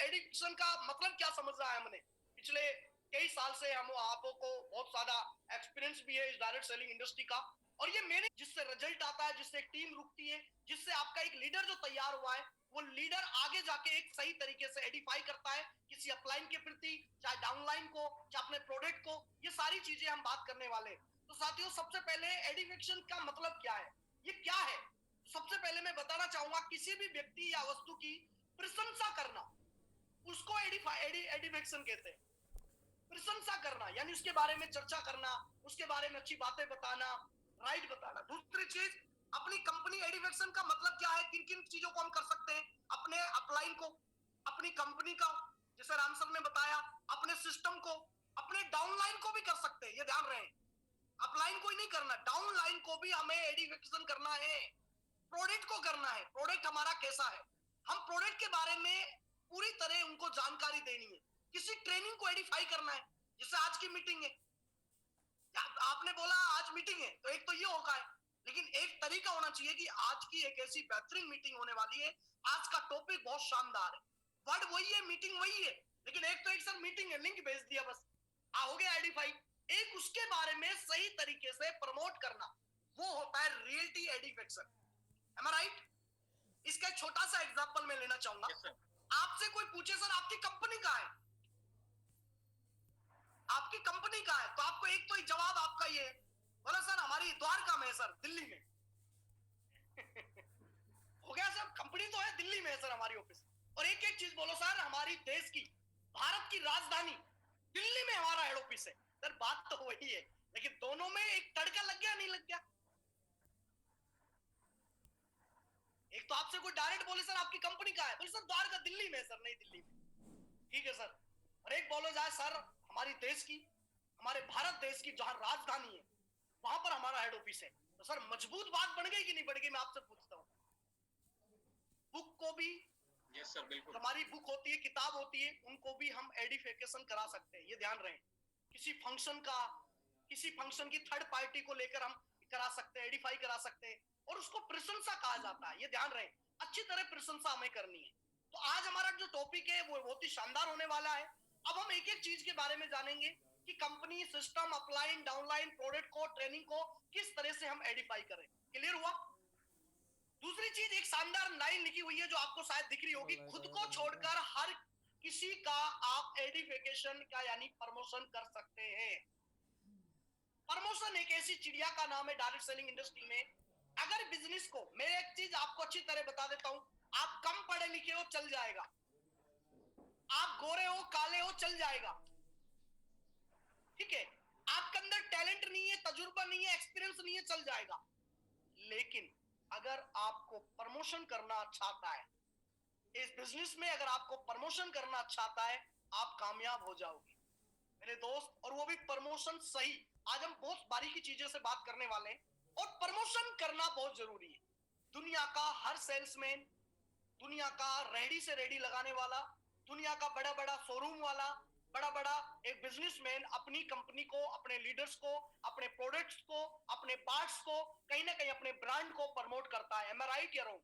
Addiction का मतलब क्या समझ रहा है हमने पिछले कई साल से, हम आपको बहुत ज्यादा एक्सपीरियंस भी है इस डायरेक्ट सेलिंग इंडस्ट्री का। और ये मेन जिससे रिजल्ट आता है, जिससे एक टीम रुकती है, जिससे आपका एक लीडर जो तैयार हुआ है, वो लीडर आगे जाके एक सही तरीके से एडिफाई करता है किसी अपलाइन के प्रति, चाहे डाउनलाइन को, चाहे अपने प्रोडक्ट को। ये सारी चीजें हम बात करने वाले हैं। तो साथियों, सबसे पहले एडिक्शन का मतलब क्या है, ये क्या है? सबसे पहले मैं बताना चाहूंगा, किसी भी व्यक्ति या वस्तु की प्रशंसा करना, उसको एडिफेक्शन कहते हैं। प्रशंसा करना यानी उसके बारे में चर्चा करना, उसके बारे में अच्छी बातें बताना, राइट बताना। दूसरी चीज, अपनी कंपनी एडिफेक्शन का मतलब क्या है, किन किन चीजों को हम कर सकते हैं, अपने अपलाइन को, अपनी कंपनी का, जैसे राम सर ने बताया, अपने सिस्टम को, अपने डाउनलाइन को भी कर सकते हैं। ये ध्यान रहे, अपलाइन को ही नहीं करना, डाउनलाइन को भी हमें एडिफिकेशन करना है, प्रोडक्ट को करना है। प्रोडक्ट हमारा कैसा है, हम प्रोडक्ट के बारे में पूरी तरह उनको जानकारी देनी है। किसी ट्रेनिंग को एडिफाई करना है, जैसे आज की मीटिंग है, आपने बोला आज मीटिंग है, तो एक तो ये होगा है, लेकिन एक तरीका होना चाहिए कि आज की एक ऐसी बेहतरीन मीटिंग होने वाली है, आज का टॉपिक बहुत शानदार है, वर्ड वही है, मीटिंग वही है, लेकिन एक तो एक सर मीटिंग है, लिंक भेज दिया बस, हो गया एडिफाई। एक उसके बारे में सही तरीके से प्रमोट करना, वो होता है रियलिटी एडिफेक्शन। एम आई राइट? इसका एक छोटा सा एग्जांपल मैं लेना चाहूंगा। आपसे कोई पूछे सर आपकी कंपनी कहाँ है, आपकी कंपनी कहाँ है, तो आपको एक तो जवाब आपका ये बोला, सर हमारी द्वारका में है सर, दिल्ली में। हो गया सर, कंपनी तो है दिल्ली में है सर हमारी ऑफिस। और एक एक चीज बोलो, सर हमारी देश की, भारत की राजधानी दिल्ली में हमारा हेड ऑफिस है। सर बात तो वही है, लेकिन दोनों में एक तड़का लग गया नहीं लग गया। एक तो आपसे कोई डायरेक्ट बोले सर आपकी कंपनी कहाँ है, बोले सर द्वारका दिल्ली में, सर नहीं दिल्ली में, ठीक है सर। और एक बोलो जाए सर हमारी देश की, हमारे भारत देश की जहां राजधानी है वहां पर हमारा हेड ऑफिस है, तो सर मजबूत बात बन गई कि नहीं बन गई? मैं आपसे पूछता हूँ। बुक को भी, यस सर बिल्कुल, हमारी बुक होती है, किताब होती है, उनको भी हम एडिफिकेशन करा सकते हैं, ये ध्यान रहे। किसी फंक्शन का, किसी फंक्शन की थर्ड पार्टी को लेकर हम करा सकते हैं, एडिफाई करा सकते हैं, और उसको प्रशंसा कहा जाता है, ये ध्यान रहे। अच्छी तरह प्रशंसा हमें करनी है। तो आज हमारा जो टॉपिक है वो बहुत ही शानदार होने वाला है। अब हम एक एक चीज के बारे में जानेंगे कि company, system, upline, downline, product को, ट्रेनिंग को किस तरह से हम एडिफाई करें। क्लियर हुआ? दूसरी चीज, एक शानदार लाइन लिखी हुई है जो आपको शायद दिख रही होगी, खुद को छोड़कर हर किसी का आप एडिफिकेशन का यानी प्रमोशन कर सकते हैं। प्रमोशन एक ऐसी चिड़िया का नाम है डायरेक्ट सेलिंग इंडस्ट्री में। अगर बिजनेस को, मैं एक चीज आपको अच्छी तरह बता देता हूं, आप कम पढ़े लिखे हो चल जाएगा, आप गोरे हो काले हो चल जाएगा, ठीक है, आपके अंदर टैलेंट नहीं है, तजुर्बा नहीं है, एक्सपीरियंस नहीं है, चल जाएगा। लेकिन अगर आपको प्रमोशन करना अच्छा आता है इस बिजनेस में, अगर आपको प्रमोशन करना अच्छा आता है, आप कामयाब हो जाओगे मेरे दोस्त। और वो भी प्रमोशन सही। आज हम बहुत बारीकी चीजों से बात करने वाले हैं, और प्रमोशन करना बहुत जरूरी है। दुनिया का हर सेल्समैन, दुनिया का रेडी से रेडी लगाने वाला, दुनिया का बड़ा बड़ा शोरूम वाला, बड़ा बड़ा एक बिजनेसमैन अपनी कंपनी को, अपने लीडर्स को, अपने प्रोडक्ट्स को, अपने पार्ट्स को, कहीं ना कहीं अपने ब्रांड को प्रमोट करता है। मैं राइट कह रहा हूं?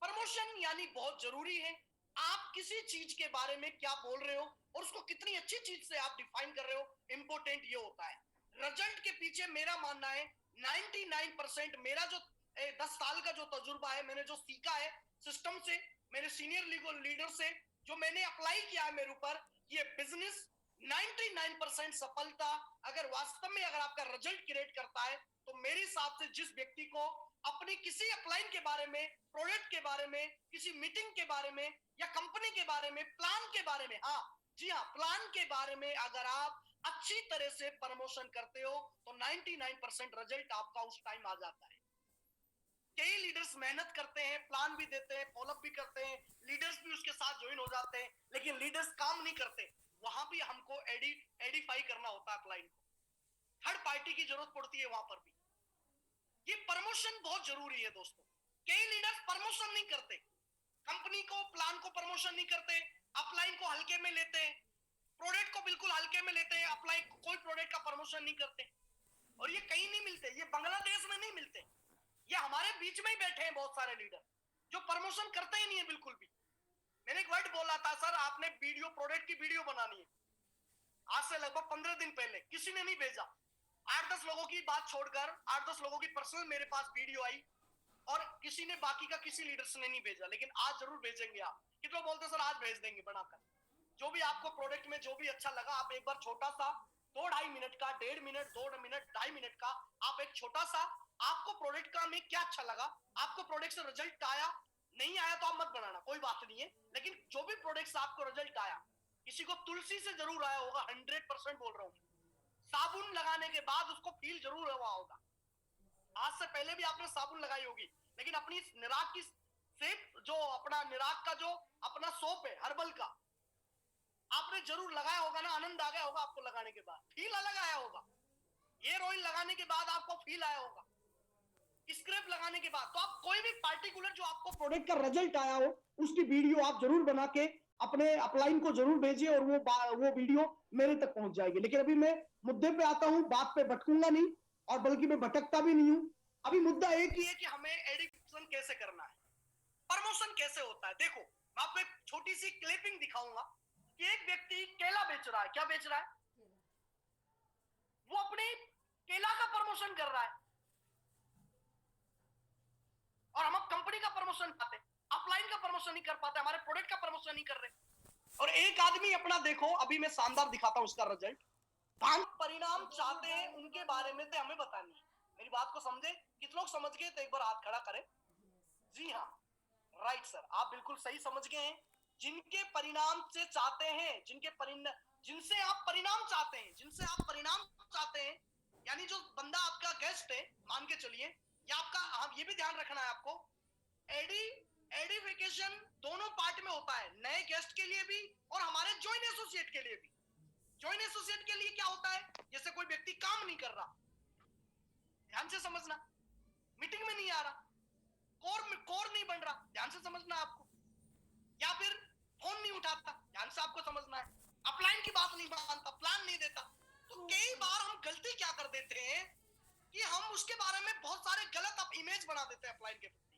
प्रमोशन यानी बहुत जरूरी है। आप किसी चीज के बारे में क्या बोल रहे हो और उसको कितनी अच्छी चीज से आप डिफाइन कर रहे हो, इंपॉर्टेंट ये होता है। रिजल्ट के पीछे मेरा मानना है 99% मेरा जो 10 साल का जो तजुर्बा है, मैंने जो सीखा है सिस्टम से, मेरे सीनियर लीडर से, जो मैंने अप्लाई किया है मेरे ऊपर, ये बिजनेस 99% सफलता अगर वास्तव में अगर आपका रिजल्ट क्रिएट करता है, तो मेरे हिसाब से जिस व्यक्ति को अपनी किसी अपलाइन के बारे में, प्रोडक्ट के बारे में, किसी मीटिंग के बारे में, या कंपनी के बारे में, प्लान के बारे में, हाँ जी हाँ, प्लान के बारे में अगर आप अच्छी तरह से प्रमोशन करते हो, तो 99% रिजल्ट आपका उस टाइम आ जाता है। कई लीडर्स मेहनत करते हैं, प्लान भी देते हैं, फॉलोअप भी करते हैं, लीडर्स भी उसके साथ ज्वाइन हो जाते हैं, लेकिन लीडर्स काम नहीं करते। वहां भी हमको एडिफाई करना होता है क्लाइंट को, थर्ड पार्टी की जरूरत पड़ती है वहां पर भी। ये प्रमोशन बहुत जरूरी है दोस्तों। कई लीडर्स प्रमोशन नहीं करते, कंपनी को, प्लान को प्रमोशन नहीं करते, अपलाइन को हल्के में लेते हैं, प्रोडक्ट को बिल्कुल हल्के में लेते हैं, अपलाइन कोई प्रोडक्ट का प्रमोशन नहीं करते। और ये कहीं नहीं मिलते, ये बांग्लादेश में नहीं मिलते, ये हमारे बीच में ही बैठे हैं बहुत सारे लीडर जो प्रमोशन करते ही नहीं है बिल्कुल भी। मैंने एक वर्ड बोला था सर, आपने वीडियो प्रोडक्ट की वीडियो बनानी है, आज से लगभग 15 दिन पहले किसी ने नहीं भेजा। 8-10 लोगों की बात छोड़कर 8-10 लोगों की पर्सनल मेरे पास वीडियो आई, और किसी ने बाकी का किसी लीडर्स ने नहीं भेजा, लेकिन आज जरूर भेजेंगे आप। कितने बोलते सर आज भेज देंगे बनाकर। जो भी आपको प्रोडक्ट में जो भी अच्छा लगा, आप एक बार छोटा सा 2-2.5 मिनट का, 1.5 मिनट, 2 मिनट, 2.5 मिनट का, आप एक छोटा सा, आपको प्रोडक्ट का में क्या अच्छा लगा, आपको प्रोडक्ट से रिजल्ट आया, नहीं आया तो आप मत बनाना, कोई बात नहीं है। लेकिन जो भी प्रोडक्ट से आपको रिजल्ट आया, किसी को तुलसी से जरूर आया होगा, 100% बोल रहा हूँ। साबुन लगाने के बाद उसको फील जरूर हुआ होगा। आज से पहले भी आपने साबुन लगाई होगी, लेकिन अपनी निराग की सेप, जो अपना निराग का जो अपना सोप है हर्बल का, आपने जरूर लगाया होगा ना, आनंद आ गया होगा आपको लगाने के बाद, फील अलग आया होगा। एयर ऑयल लगाने के बाद आपको फील आया होगा, स्क्रब लगाने के बाद। तो आप कोई भी पार्टिकुलर जो आपको प्रोडक्ट का रिजल्ट आया हो, उसकी वीडियो आप जरूर बना के अपने अपलाइन को जरूर भेजिए, और वो वीडियो मेरे तक पहुंच जाएगी। लेकिन अभी मैं मुद्दे पे आता हूं, बात पे भटकूंगा नहीं, और बल्कि मैं भटकता भी नहीं हूं। अभी मुद्दा एक ही है कि हमें एडिक्शन कैसे करना है, प्रमोशन कैसे होता है। देखो, मैं आपको एक छोटी सी क्लिपिंग दिखाऊंगा कि एक व्यक्ति केला बेच रहा है। क्या बेच रहा है? वो अपने केला का प्रमोशन कर रहा है, और हम अब कंपनी का प्रमोशन पाते, अपलाइन का प्रमोशन नहीं कर पाते, हमारे प्रोडक्ट का प्रमोशन नहीं कर रहे। और एक आदमी अपना देखो, अभी मैं शानदार दिखाता हूं उसका रिजल्ट। हम परिणाम चाहते हैं, उनके बारे में तो हमें बतानी है। मेरी बात को समझे? कितने लोग समझ गए तो एक बार हाथ खड़ा करें। जी हाँ, राइट सर, आप बिल्कुल सही समझ गए हैं। जिनके परिणाम से चाहते हैं, जिनसे आप परिणाम चाहते हैं, जिनसे आप परिणाम चाहते हैं, यानी जो बंदा आपका गेस्ट है, मान के चलिए, या आपका, आप ये भी ध्यान रखना है आपको, एडी एडिफिकेशन दोनों पार्ट में होता है, नए गेस्ट के लिए भी और हमारे ज्वाइन एसोसिएट के लिए भी। ज्वाइन एसोसिएट के लिए क्या होता है? जैसे कोई व्यक्ति काम नहीं कर रहा, ध्यान से समझना, मीटिंग में नहीं आ रहा, कोर नहीं बन रहा, ध्यान से समझना आपको, या फिर फोन नहीं उठाता, ध्यान से आपको समझना है, अपलाइन की बात नहीं मानता, प्लान नहीं देता। तो कई बार हम गलती क्या कर देते हैं कि हम उसके बारे में बहुत सारे गलत आप इमेज बना देते हैं अपलाइन के प्रति।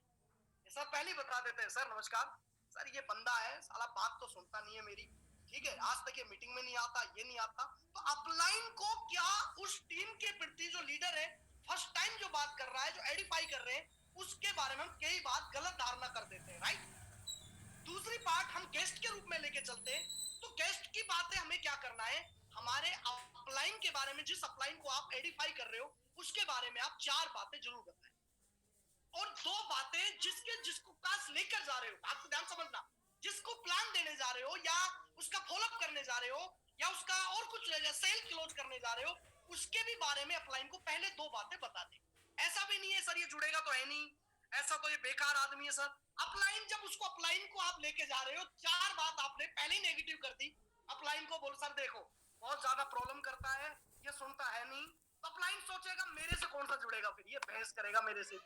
सर पहले ही बता देते हैं, सर नमस्कार, सर ये बंदा है साला, बात तो सुनता नहीं है मेरी, ठीक है, आज तक ये मीटिंग में नहीं आता, ये नहीं आता। तो अपलाइन को क्या उस टीम के प्रति जो लीडर है, फर्स्ट टाइम जो बात कर रहा है, जो एडिफाई कर रहे हैं, उसके बारे में हम कई बार गलत धारणा कर देते हैं, राइट। दूसरी पार्ट हम गेस्ट के रूप में लेके चलते हैं। तो गेस्ट की बातें हमें क्या करना है, हमारे अपलाइन के बारे में, जिस अपलाइन को आप एडिफाई कर रहे हो, उसके बारे में आप 4 बातें जरूर बताएं, और 2 बातें जिसको पास लेकर जा रहे हो, आपको ध्यान समझना, जिसको प्लान देने जा रहे हो, या उसका फॉलोअप करने जा रहे हो, या उसका और कुछ सेल क्लोज करने जा रहे हो, उसके भी बारे में अपलाइन को पहले 2 बातें बता दें। ऐसा भी नहीं है सर ये जुड़ेगा तो है नहीं, ऐसा तो ये बेकार आदमी है सर। अपलाइन, जब उसको अपलाइन को आप लेके जा रहे हो, 4 बात आपने पहले ही नेगेटिव कर दी। अपलाइन को बोल सर देखो बहुत ज्यादा प्रॉब्लम करता है, ये सुनता है नहीं, तो अपलाइन सोचेगा मेरे से कौन सा जुड़ेगा, फिर ये बहस करेगा मेरे से।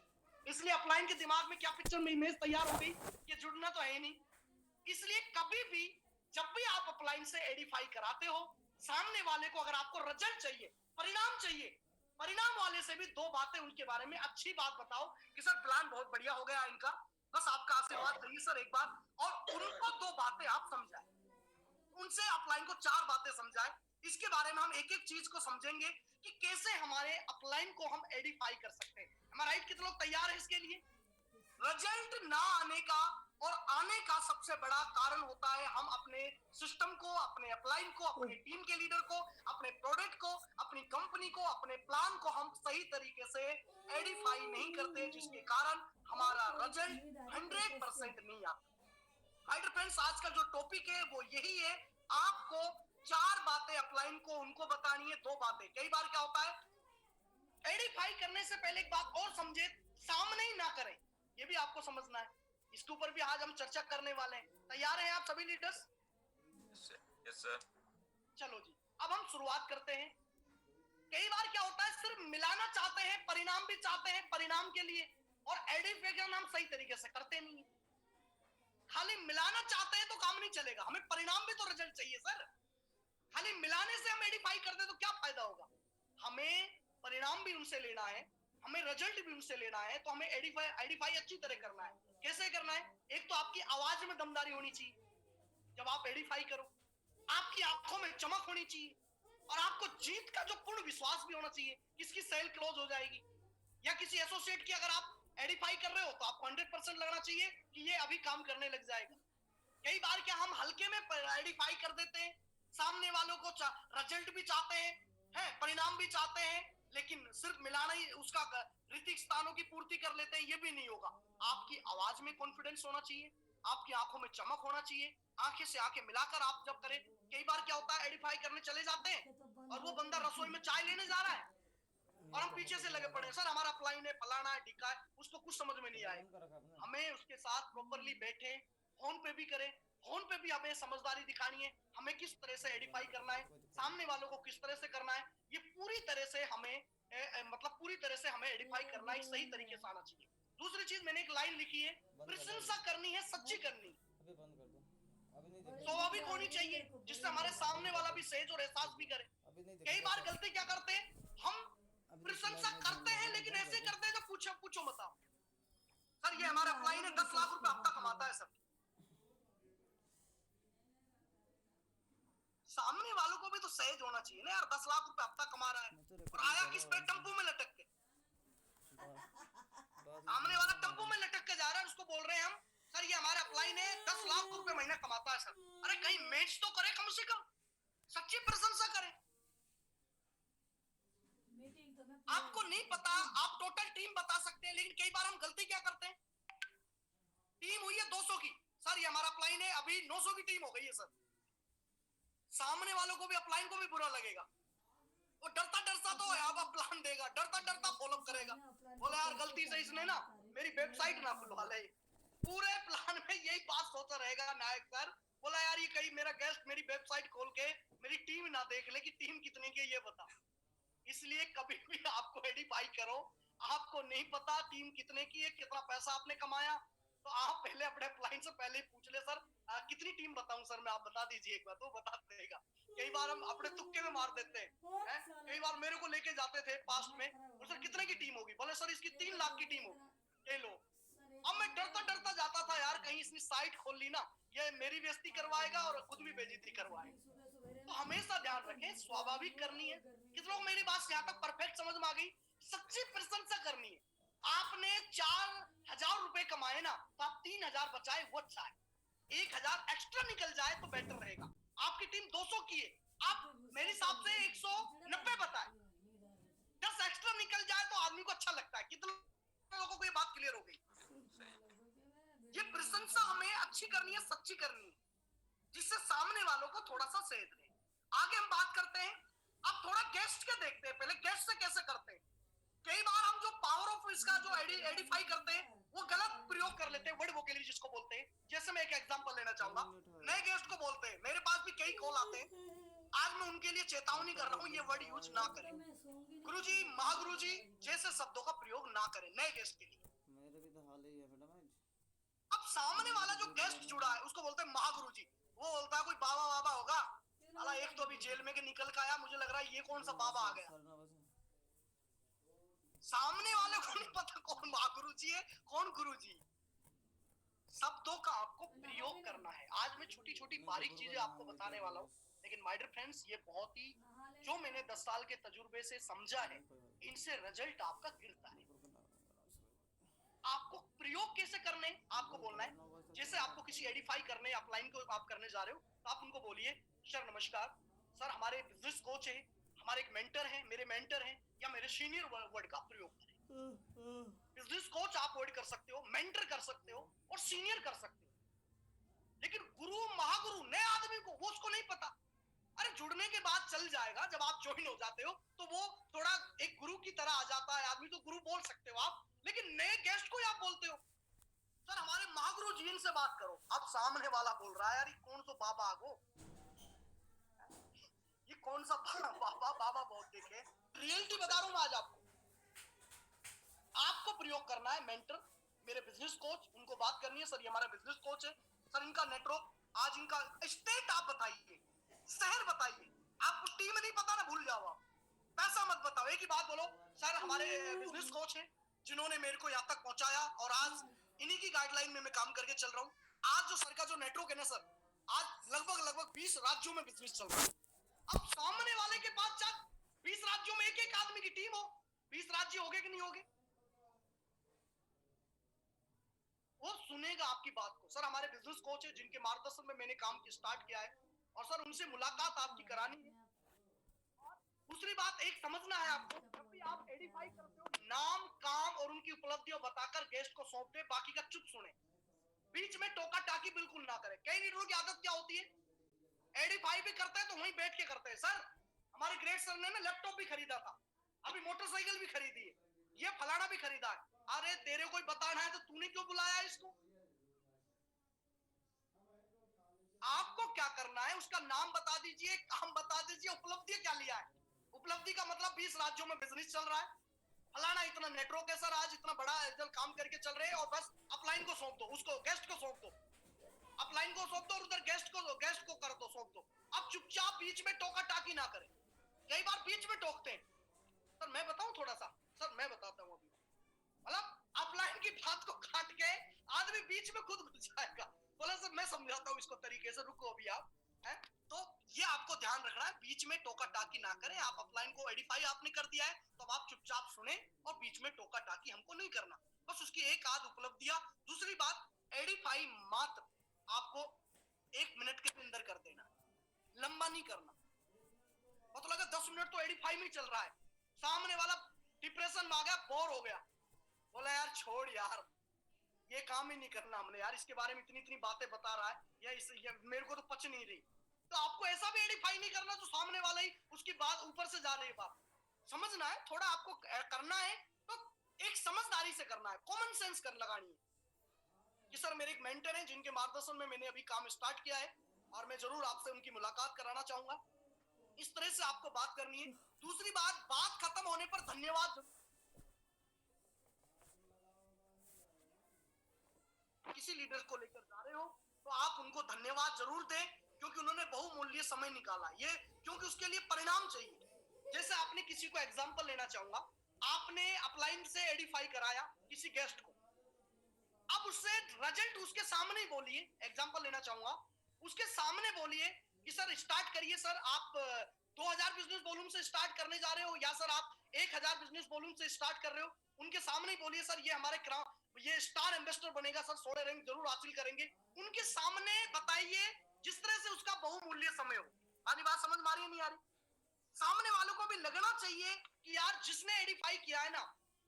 इसलिए अपलाइन के दिमाग में क्या पिक्चर में इमेज तैयार हो गई, ये जुड़ना तो है नहीं। इसलिए कभी भी जब भी आप अपलाइन से एडिफाई कराते हो, सामने वाले को अगर आपको रिजल्ट चाहिए, परिणाम चाहिए, परिणाम वाले से भी 2 बातें उनके बारे में अच्छी बात बताओ कि सर प्लान बहुत बढ़िया हो गया इनका, बस आपका आशीर्वाद चाहिए सर एक बार, और उनको 2 बातें आप समझाएं, उनसे अपलाइन को 4 बातें समझाएं। इसके बारे में हम एक एक चीज को समझेंगे कि कैसे हमारे अपलाइन को हम एडिफाई कर सकते हैं। हमारा राइट, कितने लोग तैयार है इसके लिए? रिजल्ट ना आने का और आने का सबसे बड़ा कारण होता है हम अपने सिस्टम को, अपने अपलाइन को, अपने टीम के लीडर को, अपने प्रोडक्ट को, अपनी कंपनी को, अपने प्लान को हम सही तरीके से एडिफाई नहीं करते, जिसके कारण हमारा रिजल्ट 100% नहीं आता। राइट फ्रेंड्स, आज का जो टॉपिक है वो यही है, आपको 4 बातें अपलाइन को उनको बतानी है, 2 बातें। कई बार क्या होता है, एडिफाई करने से पहले एक बात और समझे, सामने ही ना करें, ये भी आपको समझना है। इसके ऊपर भी आज हम चर्चा करने वाले हैं। तैयार हैं आप सभी लीडर्स? Yes sir. चलो जी, अब हम शुरुआत करते हैं। कई बार क्या होता है, सिर्फ मिलाना चाहते हैं, परिणाम भी चाहते हैं परिणाम के लिए, और एडिफिकेशन हम सही तरीके से करते नहीं है। खाली मिलाना चाहते हैं तो काम नहीं चलेगा, हमें परिणाम भी तो रिजल्ट चाहिए सर। खाली मिलाने से हम एडिफाई करते तो क्या फायदा होगा? हमें परिणाम भी उनसे लेना है, हमें रिजल्ट भी उनसे लेना है, तो हमें एडिफाई अच्छी तरह करना है। कैसे करना है? एक तो आपकी आवाज में दमदारी होनी चाहिए, जब आप एडिफाई करो, आपकी आंखों में चमक होनी चाहिए और आपको जीत का जो पूर्ण विश्वास भी होना चाहिए, किसकी सेल क्लोज हो जाएगी या किसी एसोसिएट की अगर आप एडिफाई कर रहे हो तो आपको 100% लगना चाहिए कि ये अभी काम करने लग जाएगा। कई बार क्या हम हल्के में एडिफाई कर देते हैं, सामने वालों को रिजल्ट भी चाहते हैं, परिणाम भी चाहते हैं, लेकिन सिर्फ मिलाना ही उसका ऋतिक स्थानों की पूर्ति कर लेते हैं, ये भी नहीं होगा। आपकी आवाज में कॉन्फिडेंस होना चाहिए, आपकी आंखों में चमक होना चाहिए, आंखें से आंखें मिलाकर आप जब करें। कई बार क्या होता है, एडिफाई करने चले जाते हैं और वो बंदा रसोई में चाय लेने जा रहा है और हम पीछे से लगे पड़े, सर हमारा अपलाइन है, फलाना है, ढिका है, उसको कुछ समझ में नहीं आएगा। हमें उसके साथ प्रॉपरली बैठे, फोन पे भी करें, फोन पे भी हमें समझदारी दिखानी है, हमें किस तरह से एडिफाई करना है, सामने वालों को किस तरह से करना है, ये पूरी तरह से हमें मतलब पूरी तरह से हमें एडिफाई करना है, सही तरीके से आना चाहिए। दूसरी चीज मैंने एक लाइन लिखी है, प्रशंसा करनी है सच्ची करनी, स्वाभाविक होनी चाहिए, जिससे हमारे सामने वाला भी सहज और एहसास भी करे। कई बार गलती क्या करते हैं हम, प्रशंसा करते हैं लेकिन ऐसे करते हैं जो पूछो पूछो मत आप। सर ये हमारा अपलाइन है, 10 लाख रुपए हफ्ता कमाता है सर। सामने वालों को भी तो सहज होना चाहिए ना यार, 10 लाख रुपए हफ्ता कमा रहा है और आया किस पे, टेम्पो में लटक के। सामने वाला टेम्पो में लटक के जा रहा है, उसको बोल रहे हैं हम सर ये हमारा अपलाइन है, 10 लाख रुपए महीना कमाता है सर। अरे कहीं मैच तो करे, कम से कम सच्ची प्रशंसा करे। आपको नहीं पता, आप टोटल टीम बता सकते हैं, लेकिन कई बार हम गलती क्या करते हैं, टीम हुई है 200 की, सर ये हमारा अपलाइन है, अभी 900 की टीम हो गई है सर। सामने वालों को भी, अपलाइन को भी बुरा लगेगा, वो डरता डरता तो अब प्लान देगा, डरता डरता फॉलो करेगा, बोला यार गलती से इसने ना मेरी वेबसाइट ना खुलवा ले। पूरे प्लान में यही बात सोचा रहेगा नायक सर, बोला यार ये कहीं मेरा गेस्ट मेरी वेबसाइट खोल के मेरी टीम ना देख ले कि टीम कितने की ये बता। इसलिए कभी भी आपको एडिफाई करो, आपको नहीं पता टीम कितने की है, कितना पैसा आपने कमाया, तो आप पहले अपने क्लाइंट से पहले ही पूछ ले, सर कितनी टीम बताऊं सर मैं, आप बता दीजिए एक बार, तो बता देगा। कई बार हम अपने तुक्के में मार देते हैं, कई बार मेरे को लेके जाते थे पास्ट में, और सर कितने की टीम होगी, बोले सर इसकी 3 लाख की टीम होगी, ये लो। अब मैं डरता डरता जाता था यार, कहीं इसने साइट खोल ली ना, ये मेरी बेइज्जती करवाएगा और खुद भी बेइज्जती करवाएगा। तो हमेशा ध्यान रखें, स्वाभाविक करनी है। कितने लोग मेरी बात यहाँ तक परफेक्ट समझ में आ गई, सच्ची प्रशंसा करनी है। आपने 4,000 रुपए कमाए ना, तो आप 3,000 बचाए वो अच्छा है, 1,000 एक्स्ट्रा निकल जाए तो बेटर रहेगा। आपकी टीम 200 की है, आप मेरे हिसाब से 190 बताए, 10 एक्स्ट्रा निकल जाए तो आदमी को अच्छा लगता है। कितने लोगों को ये बात क्लियर हो गई? ये प्रशंसा हमें अच्छी करनी है, सच्ची करनी है, जिससे सामने वालों को थोड़ा सा सेहत रहे। आगे हम बात करते हैं, अब थोड़ा गेस्ट के देखते हैं, पहले गेस्ट से कैसे करते हैं। कई बार हम जो पावर ऑफ इसका जो एडिफाई करते हैं वो गलत प्रयोग कर लेते हैं, वर्ड वोकेबलरी जिसको बोलते हैं। जैसे मैं एक एग्जांपल लेना चाहूंगा, नए गेस्ट को बोलते हैं, मेरे पास भी कई कॉल आते हैं, आज मैं उनके लिए चेतावनी कर रहा हूं, ये वर्ड यूज ना करें, गुरुजी महागुरुजी जैसे शब्दों का प्रयोग ना करें नए गेस्ट के लिए। मेरे भी तो हाल ही है मैडम। अब सामने वाला जो गेस्ट जुड़ा है उसको बोलते हैं महागुरुजी, वो बोलता है कोई बाबा बाबा होगा, अला एक तो अभी जेल में के निकल के आया, मुझे लग रहा है ये कौन सा बाबा आ गया। सामने वाले को नहीं पता कौन महागुरुजी है कौन गुरुजी। शब्दों का आपको प्रयोग करना है। आज मैं छोटी छोटी बारीक चीजें आपको बताने वाला हूँ, लेकिन माय डियर फ्रेंड्स ये बहुत ही, जो मैंने 10 साल के तजुर्बे से समझा है, इनसे रिजल्ट आपका गिरता है। आपको प्रयोग कैसे करने, आपको बोलना है। जैसे आपको किसी एडिफाई करने, अपलाइन को आप करने जा रहे हो, तो आप उनको बोलिए सर नमस्कार, सर हमारे बिजनेस कोच है, हमारे एक मेंटर है, मेरे मेंटर हैं, या मेरे सीनियर वर्ड का प्रयोग करें। बिजनेस कोच आप वर्ड कर सकते हो, मेंटर कर सकते हो और सीनियर कर सकते हो, लेकिन गुरु महागुरु नए आदमी को वो उसको नहीं पता। अरे जुड़ने के बाद चल जाएगा, जब आप ज्वाइन हो जाते हो तो वो थोड़ा एक गुरु की तरह आ जाता है आदमी, तो गुरु बोल सकते हो आप, लेकिन नए गेस्ट को आप बोलते हो सर हमारे महागुरु जी इनसे बात करो। अब सामने वाला बोल रहा है यार ये कौन सा बाबा आगो, ये कौन सा बाबा, बाबा बहुत देखे। रियलिटी बता रहा हूं आज आपको, आपको प्रयोग करना है मेंटर, मेरे बिजनेस कोच, उनको बात करनी है, सर ये हमारा बिजनेस कोच है, सर इनका नेटवर्क, आज इनका स्टेट आप बताइए, शहर बताइए, आपको टीम नहीं पता ना भूल जाओ आप, पैसा मत बताओ, एक ही बात बोलो सर हमारे बिजनेस कोच हैं जिन्होंने मेरे को यहाँ तक पहुंचाया और आज इन्हीं की गाइडलाइन में मैं काम करके चल रहा हूँ। आज जो सर का जो नेटवर्क है ना सर, आज लगभग 20 राज्यों में बिजनेस चल रहा है। अब सामने वाले के पास चाहे 20 राज्यों में एक एक आदमी की टीम हो, 20 राज्य होगे कि नहीं होगे, वो सुनेगा आपकी बात को। सर हमारे बिजनेस कोच है जिनके मार्गदर्शन में मैंने काम स्टार्ट किया है, और सर उनसे मुलाकात आपकी करानी है। दूसरी बात एक समझना है आपको, जब भी आप एडिफाई करते हो, नाम काम और उनकी उपलब्धियां बताकर गेस्ट को सौंप दे, बाकी का चुप सुने। बीच में टोका टाकी बिल्कुल ना करें। कई लीडरों की आदत क्या होती है, एडिफाई भी करते हैं तो वहीं बैठ के करते हैं। सर हमारे ग्रेट सर ने ना लैपटॉप भी खरीदा था, अभी मोटरसाइकिल भी खरीदी है, ये फलाना भी खरीदा है। अरे तेरे को बताना है तो तूने क्यों बुलाया इसको? आपको क्या करना है, उसका नाम बता दीजिए, काम बता दीजिए, उपलब्धि क्या लिया है। उपलब्धि का मतलब 20 राज्यों में बिजनेस चल रहा है, फलाना इतना नेटवर्क है सर, आज इतना बड़ा एजल काम करके चल रहे हैं, और बस अपलाइन को सौंप दो, उसको गेस्ट को सौंप दो, अपलाइन को सौंप दो, और उधर गेस्ट को कर दो, सौंप दो। अब चुपचाप बीच में टोका टाकी ना करें। कई बार बीच में टोकते हैं। सर मैं बताऊं थोड़ा सा, सर मैं बताता हूं अभी, मतलब अपलाइन की बात को काट के आदमी बीच में खुद घुस जाएगा। बोला सर मैं समझाता हूँ इसको तरीके से, रुको अभी आप हैं। तो ये आपको ध्यान रखना है, बीच में टोका टाकी ना करें। आप अपलाइन को एडिफाई आपने कर दिया है तो अब आप चुपचाप सुने, और बीच में टोका टाकी हमको नहीं करना, बस उसकी एक आध उपलब्धियां। दूसरी बात, एडिफाई मात्र आपको 1 मिनट के अंदर कर देना, लंबा नहीं करना। मतलब लगा 10 मिनट तो एडिफाई में चल रहा है, सामने वाला डिप्रेशन में आ गया, बोर हो गया, बोला यार छोड़ यार, ये काम ही नहीं करना हमने यार, इसके बारे में इतनी इतनी बातें बता रहा है, ये मेरे को तो पच नहीं रही। तो आपको ऐसा भी एडिफाई नहीं करना जो सामने वाला ही उसकी बात ऊपर से जा रही है। बात समझना है, थोड़ा आपको करना है तो एक समझदारी से करना है, कॉमन सेंस कर लगानी है। कि सर मेरे एक मेंटर हैं जिनके मार्गदर्शन में मैंने अभी काम स्टार्ट किया है, और मैं जरूर आपसे उनकी मुलाकात कराना चाहूंगा। इस तरह से आपको बात करनी है। दूसरी बात, बात खत्म होने पर धन्यवाद। किसी लीडर को लेकर जा रहे हो तो आप उनको धन्यवाद जरूर दें, क्योंकि उन्होंने बहुमूल्य समय निकाला, ये क्योंकि उसके लिए परिणाम चाहिए। जैसे आपने किसी को एग्जांपल लेना चाहूंगा, आपने अपलाइन से एडिफाई कराया किसी गेस्ट को, अब उससे रिजल्ट उसके सामने ही बोलिए। एग्जांपल लेना चाहूंगा, उसके सामने बोलिए कि सर स्टार्ट करिए, सर आप 2000 बिजनेस वॉल्यूम से स्टार्ट करने जा रहे हो, या सर आप 1000 बिजनेस वॉल्यूम से स्टार्ट कर रहे हो। उनके सामने ही बोलिए सर ये हमारे ये स्टार एम्बेसडर बनेगा सर, 16 रैंक जरूर हासिल करेंगे। उनके सामने बताइए, जिस तरह से उसका बहुमूल्य समय हो। आधी बात समझ में आ रही है नहीं आ रही? सामने वालों को भी लगना चाहिए कि यार जिसने एडिफाई किया है ना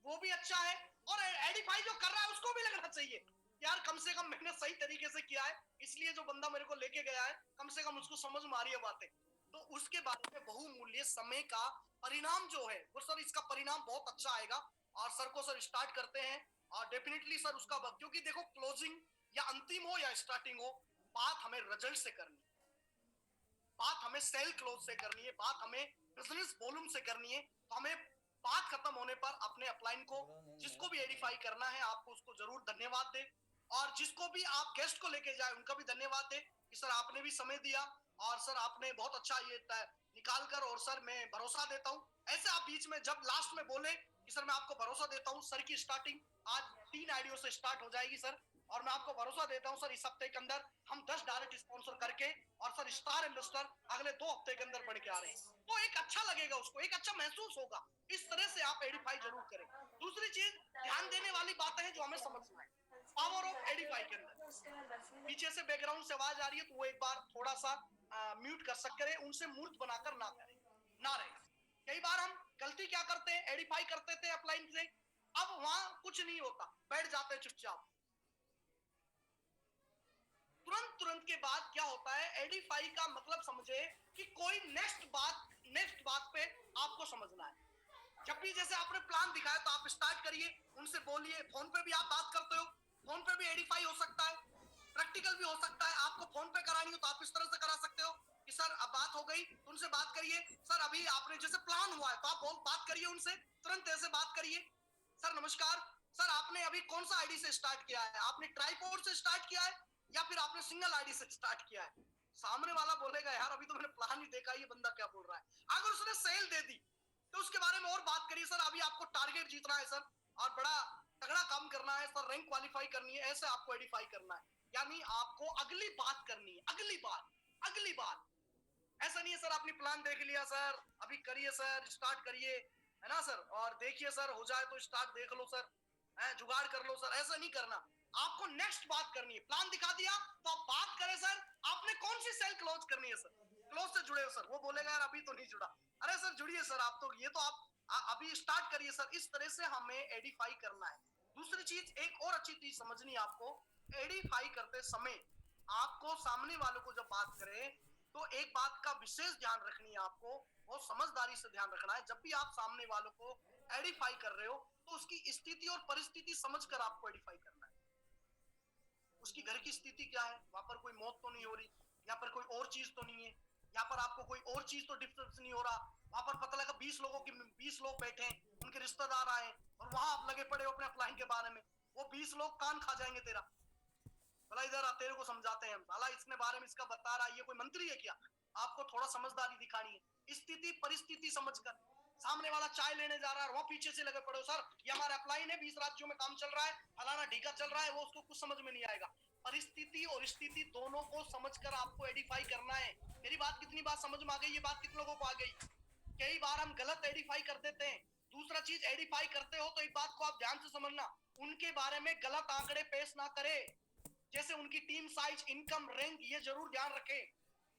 वो भी अच्छा है, और एडिफाई जो कर रहा है उसको भी लगना चाहिए यार कम से कम मैंने सही तरीके से किया है, इसलिए जो बंदा मेरे को लेके गया है कम से कम उसको समझ में आ रही है बातें। तो उसके बारे में बहुमूल्य समय का परिणाम जो है वो सर इसका परिणाम बहुत अच्छा आएगा। और सर को सर स्टार्ट करते हैं, और डेफिनेटली सर उसका, क्योंकि देखो क्लोजिंग या अंतिम हो या स्टार्टिंग हो, बात हमें रिजल्ट से करनी, बात हमें सेल क्लोज से करनी है, बात हमें बिजनेस वॉल्यूम से करनी है। तो हमें बात खत्म होने पर अपने अपलाइन को, जिसको भी एडिफाई करना है आपको, उसको जरूर धन्यवाद दे, और जिसको भी आप गेस्ट को लेके जाए उनका भी धन्यवाद दे कि सर आपने भी समय दिया, और सर आपने बहुत अच्छा ये निकाल कर, और सर मैं भरोसा देता हूँ। ऐसे आप बीच में जब लास्ट में बोले कि सर मैं आपको भरोसा देता हूँ, सर की स्टार्टिंग आज 3 आईडियो से स्टार्ट हो जाएगी सर, और मैं आपको भरोसा देता हूं सर इस हफ्ते के अंदर हम 10 डायरेक्ट स्पॉन्सर करके, और सर स्टार इन्वेस्टर अगले 2 हफ्ते के अंदर बढ़ के आ रहे हैं। तो एक अच्छा लगेगा, उसको एक अच्छा महसूस होगा। इस तरह से आप एडिफाई जरूर करें। दूसरी चीज ध्यान देने वाली बातें हैं जो हमें समझना है, पावर ऑफ एडिफाई के अंदर। पीछे से बैकग्राउंड से आवाज आ रही है तो वो एक बार थोड़ा सा म्यूट कर सकते हैं, उनसे मूर्त बनाकर ना करें, ना रहे। कई बार हम गलती क्या करते हैं, एडिफाई करते थे अपलाइन से, अब वहां कुछ नहीं होता, बैठ जाते हैं चुपचाप। तुरंत के बाद क्या होता है, एडिफाई का मतलब समझे कि कोई नेक्स्ट बात पे आपको समझना है। जब भी जैसे आपने प्लान दिखाया तो आप स्टार्ट करिए, उनसे बोलिए। फोन पे भी आप बात करते हो, फोन पे भी एडिफाई हो सकता है, प्रैक्टिकल भी हो सकता है। आपको फोन पे करानी हो तो आप इस तरह से करा सकते हो कि सर अब बात हो गई, उनसे बात करिए, सर अभी आपने जैसे प्लान हुआ है तो आप बात करिए उनसे, तुरंत ऐसे बात करिए, सर नमस्कार, सर आपने अभी कौन सा आईडी से स्टार्ट किया है, आपने ट्राइपॉड से स्टार्ट किया है या फिर आपने सिंगल आईडी से स्टार्ट किया है। सामने वाला बोलेगा यार अभी तो मैंने प्लान ही देखा, ये बंदा क्या बोल रहा है। अगर उसने सेल दे दी तो उसके बारे में और बात करिए, सर अभी आपको टारगेट जीतना है सर, और बड़ा तगड़ा काम करना है सर, रैंक क्वालिफाई करनी है, ऐसे आपको एडिफाई करना है। यानी आपको अगली बात करनी है, अगली बात। ऐसा नहीं है सर आपने प्लान देख लिया सर, अभी करिए सर, स्टार्ट करिए, है ना सर, और देखिए सर हो जाए तो स्टार्ट देख लो सर, है जुगाड़ कर लो सर, ऐसा नहीं करना। आपको नेक्स्ट बात करनी है। प्लान दिखा दिया तो आप बात करें सर, आपने कौन सी सेल क्लोज करनी है सर, क्लोज से जुड़े हो सर। वो बोलेगा यार अभी तो नहीं जुड़ा, अरे सर जुड़िए सर, आप तो ये तो आप अभी स्टार्ट करिए सर। इस तरह से हमें एडिफाई करना है। दूसरी चीज, एक और अच्छी चीज समझनी है आपको, एडिफाई करते समय आपको सामने वालों को जब बात करें तो एक बात का विशेष ध्यान रखनी है आपको, बहुत समझदारी से ध्यान रखना है। जब भी आप सामने वालों को एडिफाई कर रहे हो तो उसकी स्थिति और परिस्थिति समझकर आपको एडिफाई करना है। उसकी घर की स्थिति क्या है, वहां पर कोई मौत तो नहीं हो रही, यहाँ पर कोई और चीज तो नहीं है, यहाँ पर आपको कोई और चीज तो डिफरेंस नहीं हो रहा। वहां पर पता लगा 20 लोगों की 20 लोग बैठे हैं, उनके रिश्तेदार आए और वहां आप लगे पड़े हो अपने अप्लाई के बारे में, वो 20 लोग कान खा जाएंगे तेरा। भला इधर आ, तेरे को समझाते हैं हम, भला इसने बारे में इसका बता रहा है, ये कोई मंत्री है क्या। आपको थोड़ा समझदारी दिखानी है, स्थिति परिस्थिति समझकर। सामने वाला चाय लेने जा रहा है, वहां पीछे से लगे पड़े हो, सर ये हमारा अप्लाई है, 20 राज्यों में काम चल रहा है, फलाना ढीका चल रहा है, वो उसको कुछ समझ में नहीं आएगा। परिस्थिति और स्थिति दोनों को समझकर आपको एडिफाई करना है। मेरी बात कितनी बात समझ में आ गई, ये बात कितने लोगों को आ गई। कई बार हम गलत एडिफाई कर देते हैं। दूसरा चीज, एडिफाई करते हो तो एक बात को आप ध्यान से समझना, उनके बारे में गलत आंकड़े पेश ना करें, जैसे उनकी टीम साइज, इनकम, रैंक, ये जरूर ध्यान रखें।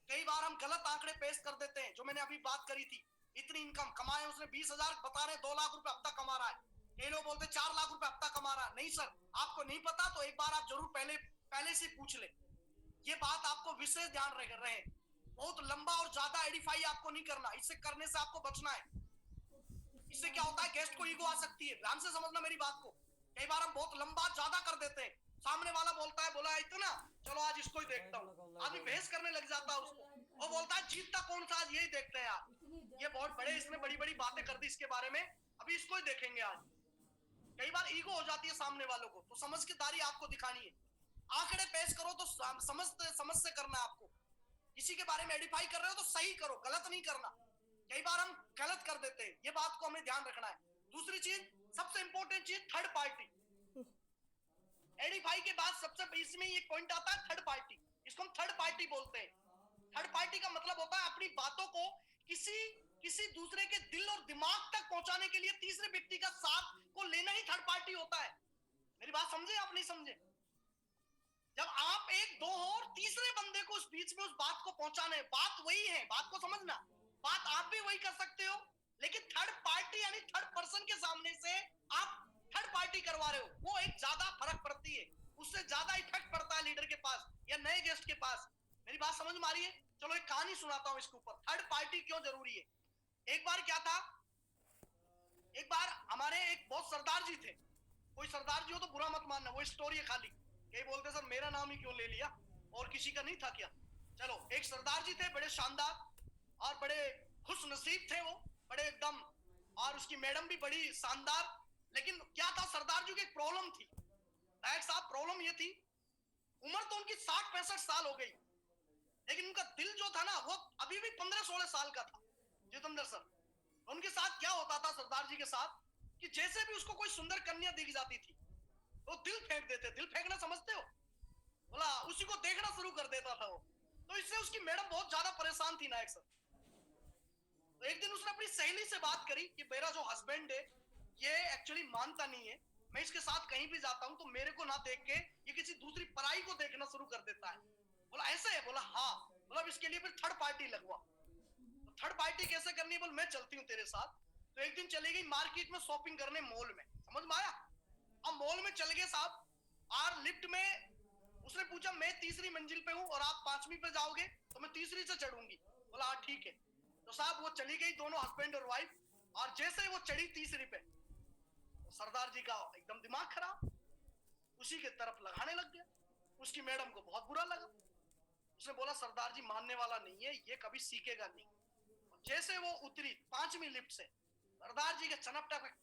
कई बार हम गलत आंकड़े पेश कर देते हैं, जो मैंने अभी बात करी थी, इतनी इनकम कमाए उसने 20,000 बता रहे 2 लाख रुपए हफ्ता कमा रहा है, कई लोग बोलते 4 लाख रुपए हफ्ता कमा रहा है। नहीं सर, आपको नहीं पता तो एक बार आप जरूर पहले से पूछ ले। ये बात आपको विशेष ध्यान रहे। बहुत लंबा और ज्यादा एडिफाई आपको नहीं करना, इससे करने से आपको बचना है। इससे क्या होता है, गेस्ट को ईगो आ सकती है। ध्यान से समझना मेरी बात को। कई बार हम बहुत लंबा ज्यादा कर देते हैं, सामने वाला बोलता है, बोला इतना, चलो आज इसको ही देखता हूँ, आदमी बहस करने लग जाता है उसको, वो बोलता है जीतता कौन सा, आज यही देखते हैं यार, ये बहुत बड़े, इसने बड़ी बड़ी बातें कर दी इसके बारे में, अभी इसको ही देखेंगे आज। कई बार ईगो हो जाती है सामने वालों को, तो समझदारी आपको दिखानी है। आंकड़े पेश करो तो समझ से करना है आपको। किसी के बारे में एडिफाई कर रहे हो तो सही करो, गलत नहीं करना। कई बार हम गलत कर देते हैं, ये बात को हमें ध्यान रखना है। दूसरी चीज, सबसे इंपॉर्टेंट चीज, थर्ड पार्टी। एडिफाई के बाद सबसे इसमें एक पॉइंट आता है थर्ड पार्टी, इसको हम थर्ड पार्टी बोलते हैं। थर्ड पार्टी का मतलब होता है अपनी बातों को किसी दूसरे के दिल और दिमाग तक पहुंचाने के लिए तीसरे व्यक्ति का साथ को लेना ही थर्ड पार्टी होता है। मेरी बात समझे आप नहीं समझे। जब आप एक दो हो और तीसरे बंदे को उस बीच में उस बात को पहुंचाने, बात वही है, बात को समझना, बात आप भी वही कर सकते हो, लेकिन थर्ड पार्टी यानी थर्ड पर्सन के सामने से आप थर्ड पार्टी करवा रहे हो, वो एक ज्यादा फर्क पड़ती है, उससे ज्यादा इफेक्ट पड़ता है लीडर के पास या नए गेस्ट के पास। मेरी बात समझ में आ रही है। चलो एक कहानी सुनाता हूं इसके ऊपर, थर्ड पार्टी क्यों जरूरी है। एक बार क्या था, एक बार हमारे एक बहुत सरदार जी थे। कोई सरदार जी हो तो बुरा मत मानना, वो स्टोरी है खाली, कई बोलते सर मेरा नाम ही क्यों ले लिया और किसी का नहीं था क्या। चलो, एक सरदार जी थे, बड़े शानदार और बड़े खुश नसीब थे वो, बड़े एकदम, और उसकी मैडम भी बड़ी शानदार। लेकिन क्या था, सरदार जी की एक प्रॉब्लम थी, नायक साहब, प्रॉब्लम ये थी, उम्र तो उनकी 60-65 साल हो गई, लेकिन उनका दिल जो था ना वो अभी भी 15-16 साल का था। जितेंद्र सर, उनके साथ क्या होता था सरदार जी के साथ, कि जैसे भी उसको कोई सुंदर कन्या दिख जाती थी वो दिल फेंक देते। दिल फेंकना समझते हो, बोला उसी को देखना शुरू कर देता था वो। तो इससे उसकी मैडम बहुत ज्यादा परेशान थी नायक सर। तो एक दिन उसने अपनी सहेली से बात करी कि मेरा जो हस्बैंड है ये एक्चुअली मानता नहीं है, मैं इसके साथ कहीं भी जाता हूं तो मेरे को ना देख के ये किसी दूसरी पराई को देखना शुरू कर देता है। बोला ऐसे है, बोला हाँ, बोला इसके लिए फिर थर्ड पार्टी लगवा। तो थर्ड पार्टी कैसे करनी है, बोल मैं चलती हूँ तेरे साथ। तो एक दिन चली गई मार्केट में शॉपिंग करने, मॉल में, समझ में आया। अब मॉल में चल गए साहब, और लिफ्ट में उसने पूछा मैं तीसरी मंजिल पे हूँ और आप 5वीं पे जाओगे तो मैं तीसरी से चढ़ूंगी। बोला हाँ ठीक है। तो साहब वो चली गई, दोनों हस्बैंड और वाइफ, और जैसे ही वो चढ़ी तीसरी पे, तो सरदार जी का एकदम दिमाग खराब, उसी के तरफ लगाने लग गया। उसकी मैडम को बहुत बुरा लगा, उसने बोला सरदार जी मानने वाला नहीं है, ये कभी सीखेगा नहीं। और जैसे वो उतरी 5वीं लिफ्ट से, सरदार जी के चनपटा पे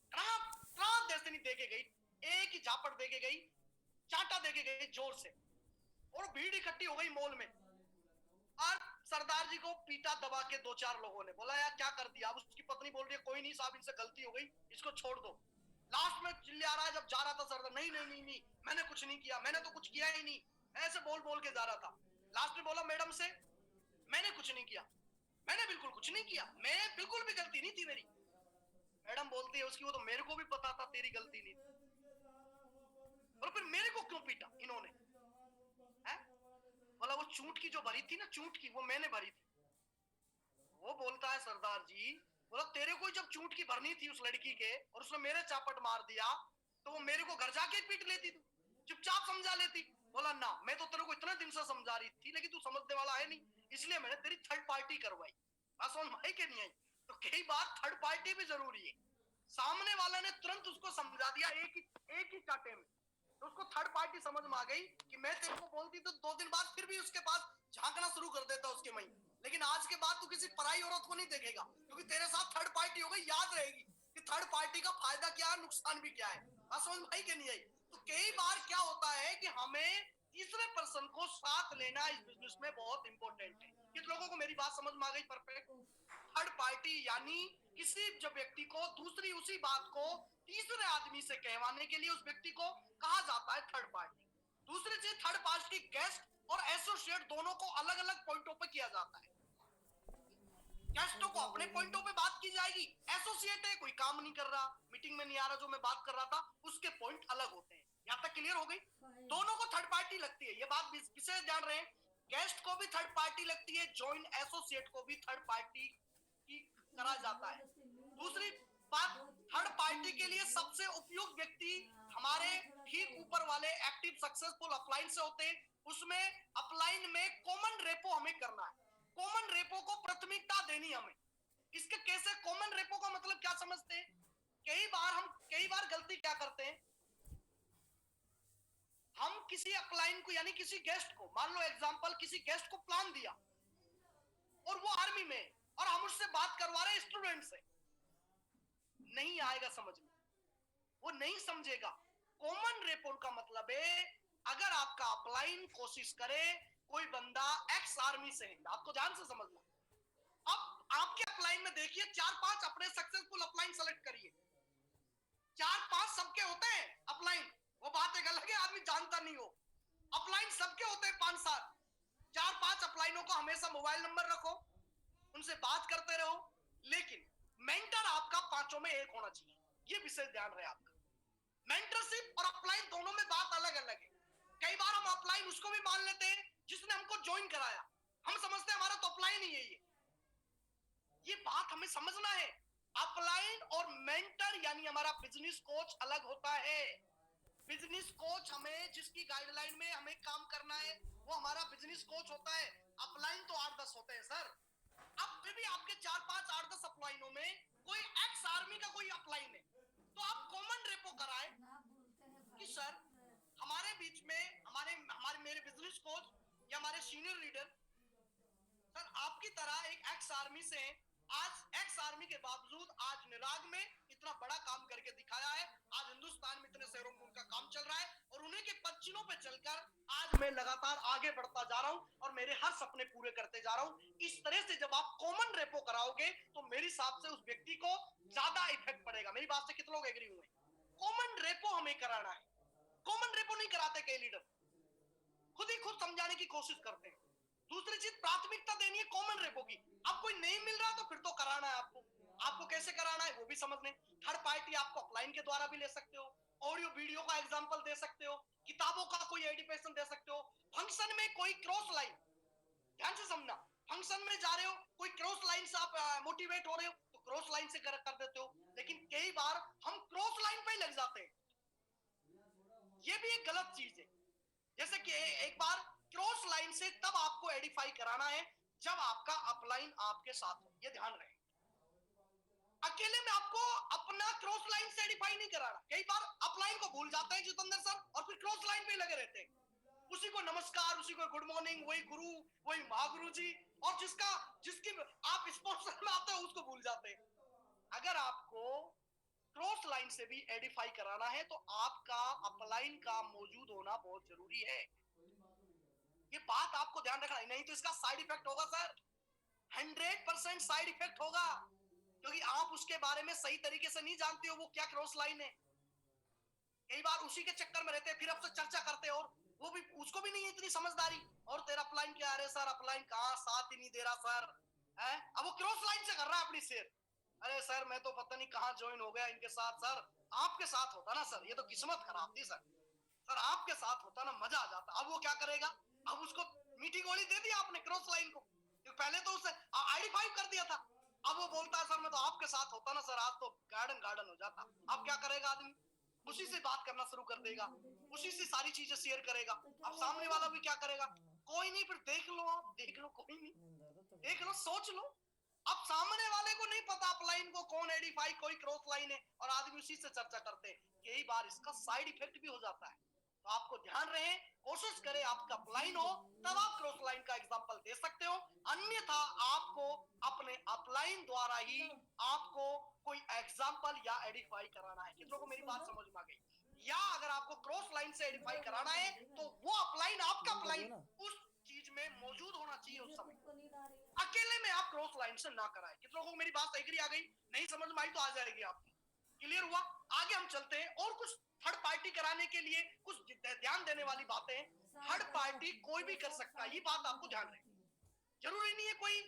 जैसे नहीं देके गई, एक ही झापड़ देके गई, चाटा देके गई जोर से, और भीड़ इकट्ठी हो गई मॉल में। और सरदार जी को पीटा दबा के 2-4 लोगों ने, बोला यार क्या कर दिया। अब उसकी पत्नी बोल रही है कोई नहीं साहब, इनसे गलती हो गई, इसको छोड़ दो। लास्ट में चिल्ला रहा है, जब जा रहा था सरदार, नहीं नहीं नहीं नहीं, मैंने कुछ नहीं किया, मैंने तो कुछ किया ही नहीं, ऐसे बोल बोल के जा रहा था। लास्ट में बोला मैडम से, मैंने कुछ नहीं किया, मैंने बिल्कुल कुछ नहीं किया, मैं बिल्कुल भी गलती नहीं थी मेरी। मैडम बोलती है उसकी, वो तो मेरे को भी पता था तेरी गलती नहीं थी, और फिर मेरे को क्यों पीटा इन्होंने, है? बोला वो चूंट की जो भरी थी ना, चूंट की, वो मैंने भरी थी। वो बोलता है सरदार जी, बोला तेरे को जब चूंट की भरनी थी उस लड़की के और उसने मेरे चापट मार दिया, तो वो मेरे को घर जाके पीट लेती, तू चुपचाप समझा लेती। बोला ना, मैं तो तेरे को इतने दिन से समझा रही थी, लेकिन तू समझने वाला है नहीं, इसलिए मैंने तेरी थर्ड पार्टी करवाई। बात समझ में आई कि नहीं आई? तो कई बार थर्ड पार्टी भी जरूरी है। सामने वाला ने तुरंत उसको समझा दिया एक ही चाटे में, तो उसको थर्ड पार्टी समझ में आ गई कि मैं तेरे को बोलती तो 2 दिन बाद फिर भी उसके पास झांकना शुरू कर देता उसके मई। लेकिन आज के बाद तू किसी पराई औरत को नहीं देखेगा, क्योंकि तेरे साथ थर्ड पार्टी हो गई। याद रहेगी कि थर्ड पार्टी का फायदा क्या है, नुकसान भी क्या है। बात समझ में आई कि नहीं आई? तो कई बार क्या होता है कि हमें तीसरे पर्सन को साथ लेना इस बिजनेस में बहुत इंपॉर्टेंट है। किस लोगों को मेरी बात समझ में आ गई परफेक्ट? थर्ड पार्टी यानी किसी जब व्यक्ति को दूसरी उसी बात को तीसरे आदमी से कहवाने के लिए उस व्यक्ति को कहा जाता है थर्ड पार्टी। दूसरी चीज, थर्ड पार्टी गेस्ट और एसोसिएट दोनों को अलग अलग पॉइंटों पे किया जाता है। गेस्टों को अपने पॉइंटों पे बात की जाएगी, एसोसिएट है कोई काम नहीं कर रहा, मीटिंग में नहीं आ रहा, जो मैं बात कर रहा था उसके पॉइंट अलग होते हैं। यहां तक क्लियर हो गई? दोनों को थर्ड पार्टी लगती है, ये बात विशेष जान रहे हैं। गेस्ट को भी थर्ड पार्टी लगती है, जॉइंट एसोसिएट को भी थर्ड पार्टी की करा जाता है। दूसरी बात, थर्ड पार्टी के लिए सबसे उपयुक्त व्यक्ति हमारे ठीक ऊपर वाले एक्टिव सक्सेसफुल अपलाइन से होते हैं। उसमें अपलाइन में कॉमन रेपो हमें करना है, कॉमन रेपो को प्राथमिकता देनी हमें। इसके कैसे, कॉमन रेपो का मतलब क्या समझते हैं? कई बार गलती क्या करते हैं, हम किसी अपलाइन को यानी किसी गेस्ट को, मान लो एग्जांपल, किसी गेस्ट को प्लान दिया और वो आर्मी में, और हम उससे बात करवा रहे हैं स्टूडेंट से, नहीं आएगा समझ में, वो नहीं समझेगा। कॉमन रेपो का मतलब है, अगर आपका अपलाइन कोशिश करे, कोई बंदा एक्स आर्मी से है, आपको ध्यान से समझना। अब आपके अपलाइन में देखिए 4-5 अपने सक्सेसफुल अपलाइन सेलेक्ट करिए, 4-5 सबके होते हैं अपलाइन, वो बात एक अलग है, आदमी जानता नहीं हो। अपलाइन सबके होते हैं 5-7, 4-5 अपलाइनों को हमेशा मोबाइल नंबर रखो, उनसे बात करते रहो, लेकिन मेंटर आपका 5 में एक होना चाहिए, ये विशेष ध्यान रहे आपका। मेंटरशिप और अपलाइन दोनों में बात अलग अलग है। कई बार हम अपलाइन उसको भी मान लेते हैं जिसने हमको ज्वाइन कराया, हम समझते हैं हमारा तो अपलाइन ही है ये बात हमें समझना है। अपलाइन और मेंटर यानी हमारा बिजनेस कोच अलग होता है। बिजनेस कोच हमें जिसकी गाइडलाइन में हमें काम करना है वो हमारा बिजनेस कोच होता है। अपलाइन तो 8-10 होते हैं सर। अब फिर भी आपके 4-5 8-10 अपलाइनों में कोई एक्स आर्मी का कोई अपलाइन है, तो आप कॉमन रेपो कराए कि सर हमारे बीच में हमारे हमारे मेरे बिजनेस कोच या हमारे सीनियर लीडर सर आपकी तरह एक एक्स आर्मी से हैं, आज एक्स आर्मी के बावजूद आज निराग में इतना बड़ा काम करके दिखाया है, आज हिंदुस्तान में इतने शहरों में उनका काम चल रहा है, और उन्हीं के पदचिन्हों पे चलकर आज मैं लगातार आगे बढ़ता जा रहा हूं और मेरे हर सपने पूरे करते जा रहा हूं। इस तरह से जब आप कॉमन रेपो कराओगे तो मेरे हिसाब से उस व्यक्ति को ज्यादा इफेक्ट पड़ेगा। मेरी बात से कितने लोग एग्री हुए? कॉमन रेपो हमें कराना है, कॉमन रेपो नहीं कराते कई लीडर, खुद ही खुद समझाने की कोशिश करते हैं। दूसरी चीज, प्राथमिकता देनी है कॉमन रेपो की। अब कोई नहीं मिल रहा तो फिर तो कराना है आपको, आपको कैसे कराना है वो भी समझ लें। थर्ड पार्टी आपको अपलाइन के द्वारा भी ले सकते हो, ऑडियो वीडियो का एग्जांपल दे सकते हो, किताबों का कोई एडिटेशन दे सकते हो, फंक्शन में कोई क्रॉस लाइन, ध्यान से समझना, फंक्शन में जा रहे हो कोई क्रॉस लाइन से आप मोटिवेट हो रहे हो तो क्रॉस लाइन से कर देते हो। लेकिन कई बार हम क्रॉस लाइन पे ही लग जाते हैं, ये भी एक गलत चीज है। जैसे कि एक बार क्रॉस लाइन से तब आपको एडिफाई कराना है जब आपका अपलाइन आपके साथ हो, ये ध्यान रहे। अकेले में आपको अपना क्रॉस लाइन से एडिफाई नहीं कराना। कई बार अपलाइन को भूल जाते हैं जितेंद्र सर और फिर क्रॉस लाइन पे लगे रहते हैं, उसी को नमस्कार, उसी को गुड मॉर्निंग, वही गुरु, वही महागुरु जी, और जिसकी आप स्पॉन्सर में आते हो उसको भूल जाते हैं। अगर आपको क्रॉस लाइन से भी एडिफाई कराना है तो आपका अपलाइन का मौजूद होना बहुत जरूरी है। ये बात आपको ध्यान रखना है, नहीं तो इसका साइड इफेक्ट होगा सर, 100% साइड इफेक्ट होगा, क्योंकि आप उसके बारे में सही तरीके से नहीं जानते हो वो क्या क्रॉस लाइन है। कई बार उसी के चक्कर में रहते हैं, फिर आपसे चर्चा करते हैं और वो भी, उसको भी नहीं है इतनी समझदारी। और तेरा अपलाइन क्या, अरे सर अपलाइन कहाँ, साथ ही नहीं दे रहा सर है। अब वो क्रॉस लाइन से कर रहा है अपनी शेयर। अरे सर मैं तो पता नहीं कहाँ ज्वाइन हो गया इनके साथ। सर आपके साथ होता ना सर, ये तो किस्मत खराब थी सर। सर आपके साथ होता ना मजा आ जाता। अब वो क्या करेगा, अब उसको मीठी गोली दे दिया आपने क्रॉस लाइन को, क्योंकि पहले तो उसे आइडेंटिफाई कर दिया था। अब वो बोलता है सर मैं तो आपके साथ होता ना सर, आज तो गार्डन गार्डन हो जाता। अब क्या करेगा आदमी, उसी से बात करना शुरू कर देगा, उसी से सारी चीजें शेयर करेगा। अब सामने वाला भी क्या करेगा, कोई नहीं फिर देख लो, आप देख लो, कोई नहीं, देख लो, सोच लो। अब सामने वाले को नहीं पता अपलाइन को कौन आइडेंटिफाई, कोई क्रॉस लाइन है, और आदमी उसी से चर्चा करते हैं। कई बार इसका साइड इफेक्ट भी हो जाता है। तो आपको ध्यान रहे, कोशिश करें आपका अपलाइन हो तब आप क्रॉस लाइन का एग्जांपल दे सकते हो, अन्यथा आपको अपने अपलाइन द्वारा ही आपको कोई एग्जांपल या आइडेंटिफाई कराना है। कितनों को मेरी बात समझ में आ गई? या अगर आपको क्रॉस लाइन से आइडेंटिफाई कराना है तो वो अपलाइन, आपका अपलाइन उस चीज में मौजूद होना चाहिए उस समय। अकेले में आप क्रॉस लाइन से ना कराएं। कितनों को मेरी बात एग्री आ गई? नहीं समझ में आई तो आ जाएगी आपकी। क्लियर हुआ? आगे हम चलते हैं और कुछ थर्ड पार्टी कराने के लिए कुछ ध्यान देने वाली बातें। थर्ड पार्टी कोई भी कर सकता है, ये बात आपको ध्यान रहे। जरूरी नहीं है कोई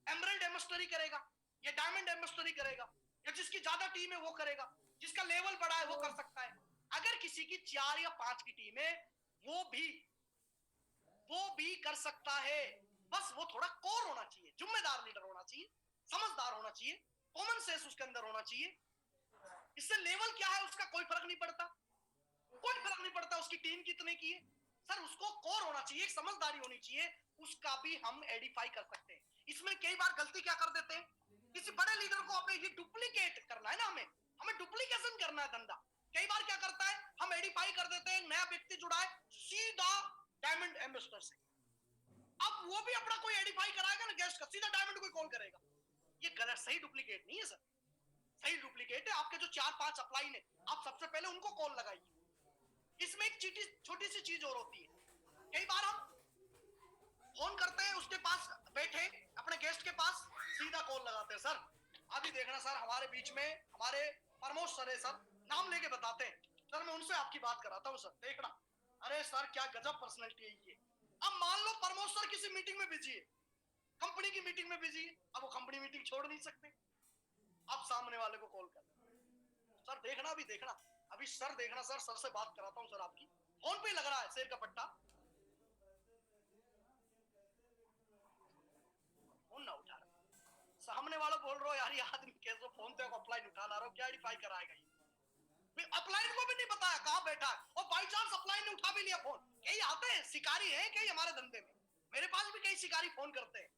एमरल्ड एमस्टरी करेगा या डायमंड एमस्टरी करेगा या जिसकी ज्यादा टीम है वो करेगा, जिसका लेवल बड़ा है वो कर सकता है। अगर किसी की 4 या 5 की टीम है वो भी कर सकता है। बस वो थोड़ा कोर होना चाहिए, जिम्मेदार लीडर होना चाहिए, समझदार होना चाहिए, कॉमन सेंस उसके अंदर होना चाहिए। इससे लेवल क्या है उसका कोई फर्क नहीं पड़ता, कोई फर्क नहीं पड़ता उसकी टीम कितने की है। सर उसको कोर होना चाहिए, एक समझदारी होनी चाहिए, उसका भी हम एडिफाई कर सकते हैं। इसमें कई बार गलती क्या कर देते हैं, किसी बड़े लीडर को अपने ये डुप्लीकेट करना है ना, हमें डुप्लीकेशन करना है धंधा। कई बार क्या करता है, हम एडिफाई कर देते हैं, नया व्यक्ति जुड़ा है सीधा डायमंड एम्बेसडर से, अब वो भी अपना कोई एडिफाई कराएगा ना गेस्ट का, सीधा डायमंड कोई कॉल करेगा। ये गलत, सही डुप्लीकेट नहीं है सर। सही डुप्लीकेट है आपके जो 4-5 अपलाइन है, आप सबसे पहले उनको कॉल लगाइए। इसमें एक छोटी सी चीज और होती है, कई बार हम फोन करते हैं उसके पास बैठे अपने गेस्ट के पास, सीधा कॉल लगाते हैं। सर अभी देखना सर हमारे बीच में हमारे प्रमोद सर है सर, नाम लेके बताते हैं सर, मैं उनसे आपकी बात कराता हूँ सर, देखना। अरे सर क्या गजब पर्सनैलिटी है ये। अब मान लो प्रमोद सर किसी मीटिंग में बिजी है, कंपनी की मीटिंग में बिजी है, अब वो कंपनी मीटिंग छोड़ नहीं सकते, अब सामने वाले को कॉल कर, सर देखना, अभी देखना, अभी सर देखना सर, सर से बात कराता हूँ सर आपकी, फोन पे लग रहा है शेर का पट्टा, फोन ना उठा रहा, सामने वाला बोल रहा हो यार ये आदमी कैसे फोन पे अपलाइन उठा ला रहा हो, क्या आइडेंटिफाई कराएगा ये, अपलाइन को भी नहीं बताया कहां बैठा है, और बाई चांस अपलाइन ने उठा भी लिया फोन। कई आते हैं शिकारी है कई हमारे धंधे में, मेरे पास भी कई शिकारी फोन करते हैं,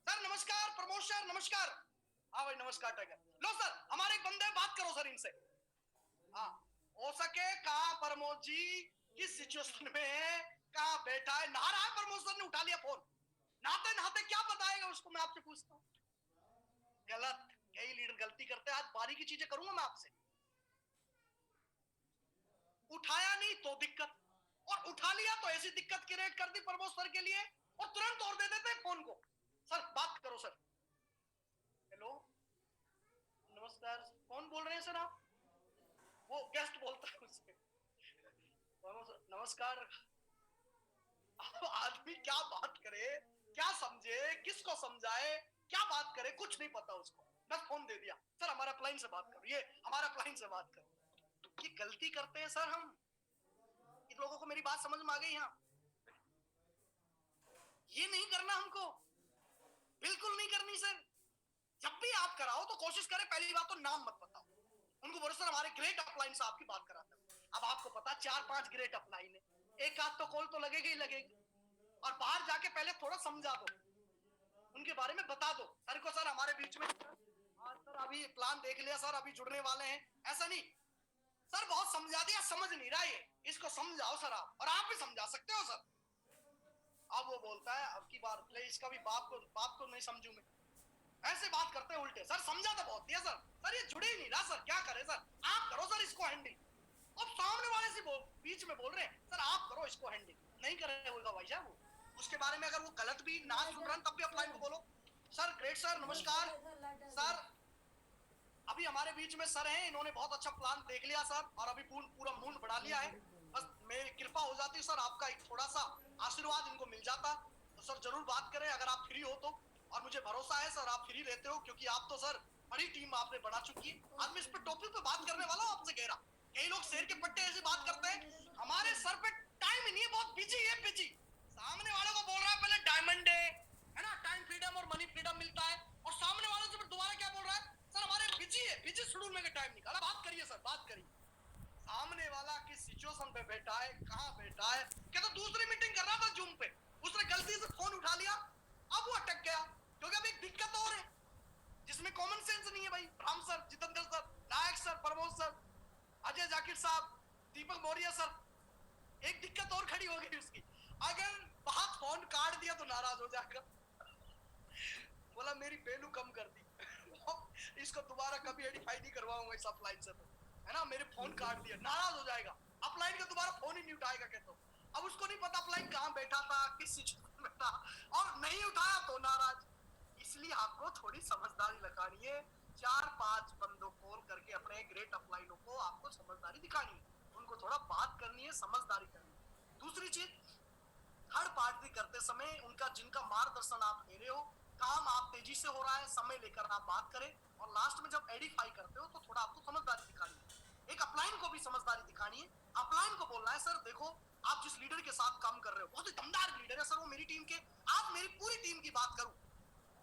सर नमस्कार प्रमोद सर नमस्कार। हाँ भाई नमस्कार टाइगर, लो सर हमारे एक बंदे बात करो सर इनसे। हाँ हो सके कहा प्रमोद जी किस सिचुएशन में है, कहाँ बैठा है, नहा रहा है, प्रमोद सर ने उठा लिया फोन, नहाते नहाते क्या बताएगा उसको, मैं आपसे पूछता हूँ। गलत, कई लीडर गलती करते हैं, आज बारी की चीजें करूंगा मैं आपसे। उठाया नहीं तो दिक्कत, और उठा लिया तो ऐसी दिक्कत क्रिएट कर दी प्रमोद सर के लिए, और तुरंत तोड़ दे देते फोन को, सर बात करो सर। हेलो नमस्कार, कौन बोल रहे हैं सर आप? वो गेस्ट बोलता है उससे, नमस्कार। आदमी क्या बात करे, क्या समझे, किसको समझाए, क्या बात करे, कुछ नहीं पता उसको, बस फोन दे दिया, सर हमारा अपलाइन से बात करो, ये हमारा अपलाइन से बात करो। ये गलती करते हैं सर हम, इन लोगों को मेरी बात समझ में आ गई? यहाँ ये नहीं करना हमको, बिल्कुल नहीं करनी सर। जब भी आप कराओ तो कोशिश करें, पहली बात तो नाम मत बताओ, उनको बोलो सर हमारे ग्रेट अपलाइन से आपकी बात कराता हूं। अब आपको पता 4-5 ग्रेट अपलाइन है, एक आध तो कॉल तो लगेगी ही लगेगी, और बाहर जाके पहले थोड़ा समझा दो, उनके बारे में बता दो सर को, सर हमारे बीच में सर अभी प्लान देख लिया सर, अभी जुड़ने वाले हैं, ऐसा नहीं सर, बहुत समझा दिया, समझ नहीं रहा ये, इसको समझाओ सर आप, और आप भी समझा सकते हो सर। अब वो बोलता है अब की बार इसका भी बाप को नहीं समझू मैं, ऐसे बात करते हैं उल्टे, सर समझा तो बहुत दिया सर, सर ये जुड़े ही नहीं रहा सर, क्या करे सर, आप करो सर इसको हैंडल। अब सामने वाले से बीच में बोल रहे हैं सर आप करो इसको हैंडल, नहीं करे होगा भाई साहब वो, उसके बारे में अगर वो गलत भी ना सुन रहा तब भी अपलाइन को बोलो सर ग्रेट सर नमस्कार सर, अभी हमारे बीच में सर हैं, इन्होंने बहुत अच्छा प्लान देख लिया सर, और अभी पूरा मूड बढ़ा लिया है, बस मेरी कृपा हो जाती सर, आपका एक थोड़ा सा आशीर्वाद इनको मिल जाता तो सर जरूर बात करें अगर आप फ्री हो तो। और मुझे भरोसा है सर आप फ्री रहते हो, क्योंकि आप तो सर बड़ी टीम आपने बना चुकी है। आज मैं इस पे टॉपिक पे बात करने वाला हूँ आपसे कह रहा। कई लोग शेर के पट्टे ऐसी बात करते हैं, हमारे सर पे टाइम ही नहीं है, बहुत बिजी है, बिजी। सामने वाले को बोल रहा है पहले डायमंड है ना, टाइम फ्रीडम और मनी फ्रीडम मिलता है, और सामने वाले से फिर दोबारा क्या बोल रहा है, सर हमारे बिजी है, बिजी शेड्यूल में टाइम निकाला। बात करिए सर, बात करिए। सामने वाला किस सिचुएशन पे बैठा है, कहां बैठा है, क्या तो दूसरी मीटिंग कर रहा था जूम पे, उसने गलती से फोन उठा लिया, अब वो अटक गया, क्योंकि अब एक दिक्कत और है जिसमें कॉमन सेंस नहीं है भाई। राम सर, जितेंद्र सर, नायक सर, प्रमोद सर, अजय जाकिर साहब, दीपक मौर्य सर, एक दिक्कत और खड़ी हो गई उसकी, अगर बात फोन काट दिया तो नाराज हो जाएगा। बोला मेरी वैल्यू कम कर दी इसको दोबारा कभी एडिफाई नहीं करवाऊंगा इस अपलाइन से, तो है ना, मेरे फोन काट दिया, नाराज हो जाएगा, अपलाइन का दोबारा फोन ही नहीं उठाएगा कहता हूं। अब उसको नहीं पता अपलाइन कहां बैठा था, किस सिचुएशन में था, और नहीं उठाया तो नाराज। इसलिए आपको थोड़ी समझदारी लगानी है, 4-5 बंदों कॉल करके अपने ग्रेट अपलाइनों को आपको समझदारी दिखानी है, उनको थोड़ा बात करनी है, समझदारी करनी है। दूसरी चीज, थर्ड पार्टी करते समय उनका जिनका मार्गदर्शन आप ले रहे हो, काम आप तेजी से हो रहा है, समय लेकर आप बात करें, और लास्ट में जब एडिफाई करते हो तो थोड़ा आपको समझदारी दिखानी है। एक अपलाइन को भी समझदारी दिखानी है, अपलाइन को बोलना है सर देखो आप जिस लीडर के साथ काम कर रहे हो बहुत ही दमदार लीडर है सर, वो मेरी टीम के, आप मेरी पूरी टीम की बात करूं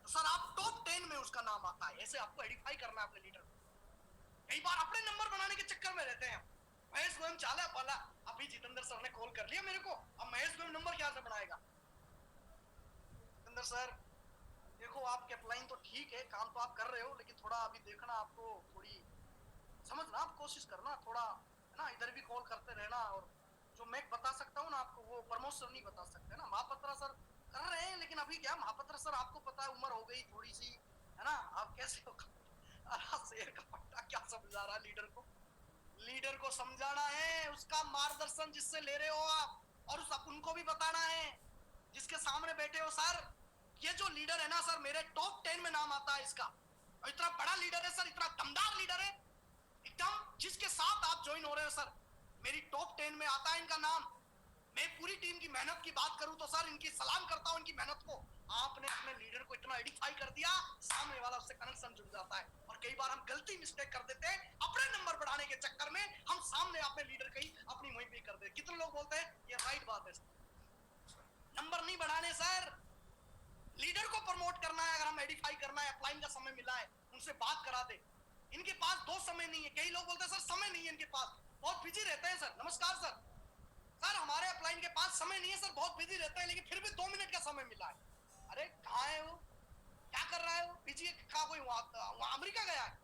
तो सर आप टॉप 10 में उसका नाम आता है, ऐसे आपको एडिफाई करना है अपने लीडर को। कई बार अपने नंबर बनाने के चक्कर में रहते हैं, महेश गोयम चाले वाला, अभी जितेंद्र सर ने कॉल कर लिया मेरे को, अब महेश गोयम नंबर क्या से बनाएगा। जितेंद्र सर देखो आपके अपलाइन तो ठीक है, काम तो आप कर रहे हो, लेकिन थोड़ा अभी देखना, आपको थोड़ी समझना, आप कोशिश करना थोड़ा, है ना, इधर भी कॉल करते रहना, और जो मैं बता सकता हूँ ना आपको वो प्रमोद सर नहीं बता सकते ना। महापात्रा सर कर रहे हैं, लेकिन अभी क्या महापात्रा सर आपको पता है उम्र हो गई थोड़ी सी, है ना, आप कैसे हो शेर का पट्टा क्या समझा रहा है लीडर को, लीडर को समझाना है, उसका मार्गदर्शन जिससे ले रहे हो आप, और उस उनको भी बताना है जिसके सामने बैठे हो, सर ये जो लीडर है ना सर मेरे टॉप 10 में नाम आता है इसका, और इतना बड़ा लीडर है सर, इतना दमदार लीडर है एकदम, जिसके साथ आप ज्वाइन हो रहे हो सर मेरी टॉप 10 में आता है इनका नाम। मैं पूरी टीम की मेहनत की बात करूं तो सर इनकी सलाम करता हूं, इनकी मेहनत को। आपने अपने लीडर को इतना एडिफाई कर दिया, सामने वाला उससे कनेक्शन जुड़ जाता है, और कई बार हम गलती मिस्टेक कर देते हैं, अपने नंबर बढ़ाने के चक्कर में हम सामने अपने लीडर की अपनी वहीं पे कर देते। कितने लोग बोलते हैं ये राइट बात है, नंबर नहीं बढ़ाने सर, लीडर को प्रमोट करना है, अगर हम एडिफाई करना है, अपलाइन का समय मिला है उनसे बात करा दे। इनके पास दो समय नहीं है, कई लोग बोलते हैं सर समय नहीं है इनके पास, बहुत बिजी रहते हैं सर। नमस्कार सर, सर हमारे अपलाइन के पास समय नहीं है सर, बहुत बिजी रहते हैं, लेकिन फिर भी 2 मिनट का समय मिला है। अरे कहाँ है वो, क्या कर रहा है वो, बिजी है, कहाँ, कोई वहाँ अमेरिका गया है,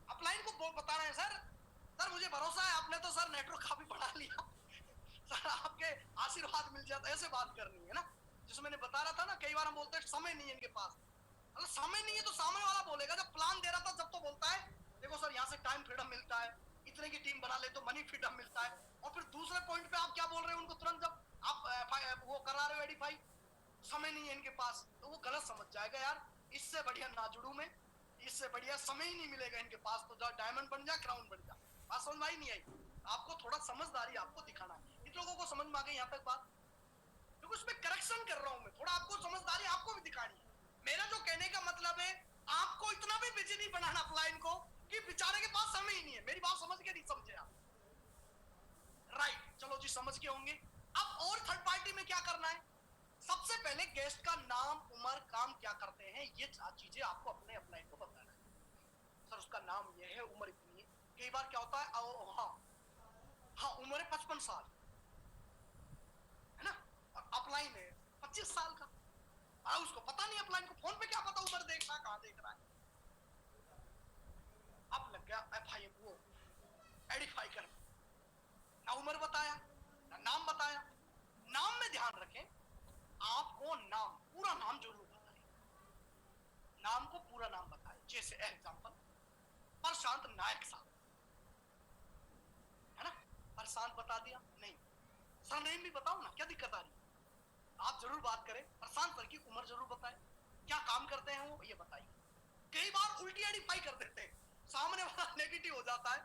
अपलाइन को बताना है सर। सर मुझे भरोसा है आपने तो सर नेटवर्क काफी बढ़ा लिया सर आपके आशीर्वाद मिल जाता, ऐसे बात करनी है ना, जिसमें मैंने बता रहा था ना, कई बार हम बोलते हैं समय नहीं है इनके पास, अगर समय नहीं है तो सामने वाला बोलेगा, जब प्लान दे रहा था जब तो बोलता है देखो सर यहाँ से टाइम फ्रीडम मिलता है, इतने की टीम बना ले तो मनी फ्रीडम मिलता है, और फिर दूसरे पॉइंट पे आप क्या बोल रहे हो उनको तुरंत, जब आप वो करा रहे हो एडिफाई, समय नहीं है इनके पास, तो वो गलत समझ जाएगा यार, इससे बढ़िया ना जुड़ू मैं, इससे बढ़िया समय ही नहीं मिलेगा इनके पास, तो डायमंड बन जा, क्राउन बन जा। बात समझ में आई नहीं आई, आपको थोड़ा समझदारी आपको दिखाना है। इन लोगों को समझ में आ गई यहाँ तक बात, क्योंकि उसमें करेक्शन कर रहा हूं मैं, थोड़ा आपको समझदारी आपको भी दिखानी है। मेरा जो कहने का मतलब है, आपको इतना भी बिजी नहीं बनाना अपलाइन को कि बेचारे के पास समय ही नहीं है। मेरी बात समझ के नहीं समझे आप, राइट, चलो जी समझ के होंगे। अब और थर्ड पार्टी में क्या करना है, सबसे पहले गेस्ट का नाम, उम्र, काम क्या करते हैं, ये चीजें आपको अपने अपलाइन को बताना है। सर उसका नाम ये है, उम्र इतनी है, कई बार क्या होता है, हाँ उम्र है 55 साल, है ना, और अपलाइन है 25 साल का, उसको पता नहीं, अपलाइन को फोन पे क्या पता उम्र देख रहा है, कहां देख रहा है। अब लग गया भाई वो एडिफाई कर, ना उम्र बताया ना नाम बताया। नाम में ध्यान रखें, आपको नाम, पूरा नाम जरूर बताएं, नाम को पूरा नाम बताएं, जैसे एग्जांपल प्रशांत नायक साहब, है ना, प्रशांत बता दिया, नहीं सरनेम भी बताओ ना, क्या दिक्कत आ रही है, आप जरूर बात करें, प्रशांत सर की उम्र जरूर बताएं, क्या काम करते हैं वो ये बताइए। कई बार उल्टी एडिफाई कर देते हैं, सामने वाला नेगेटिव हो जाता है,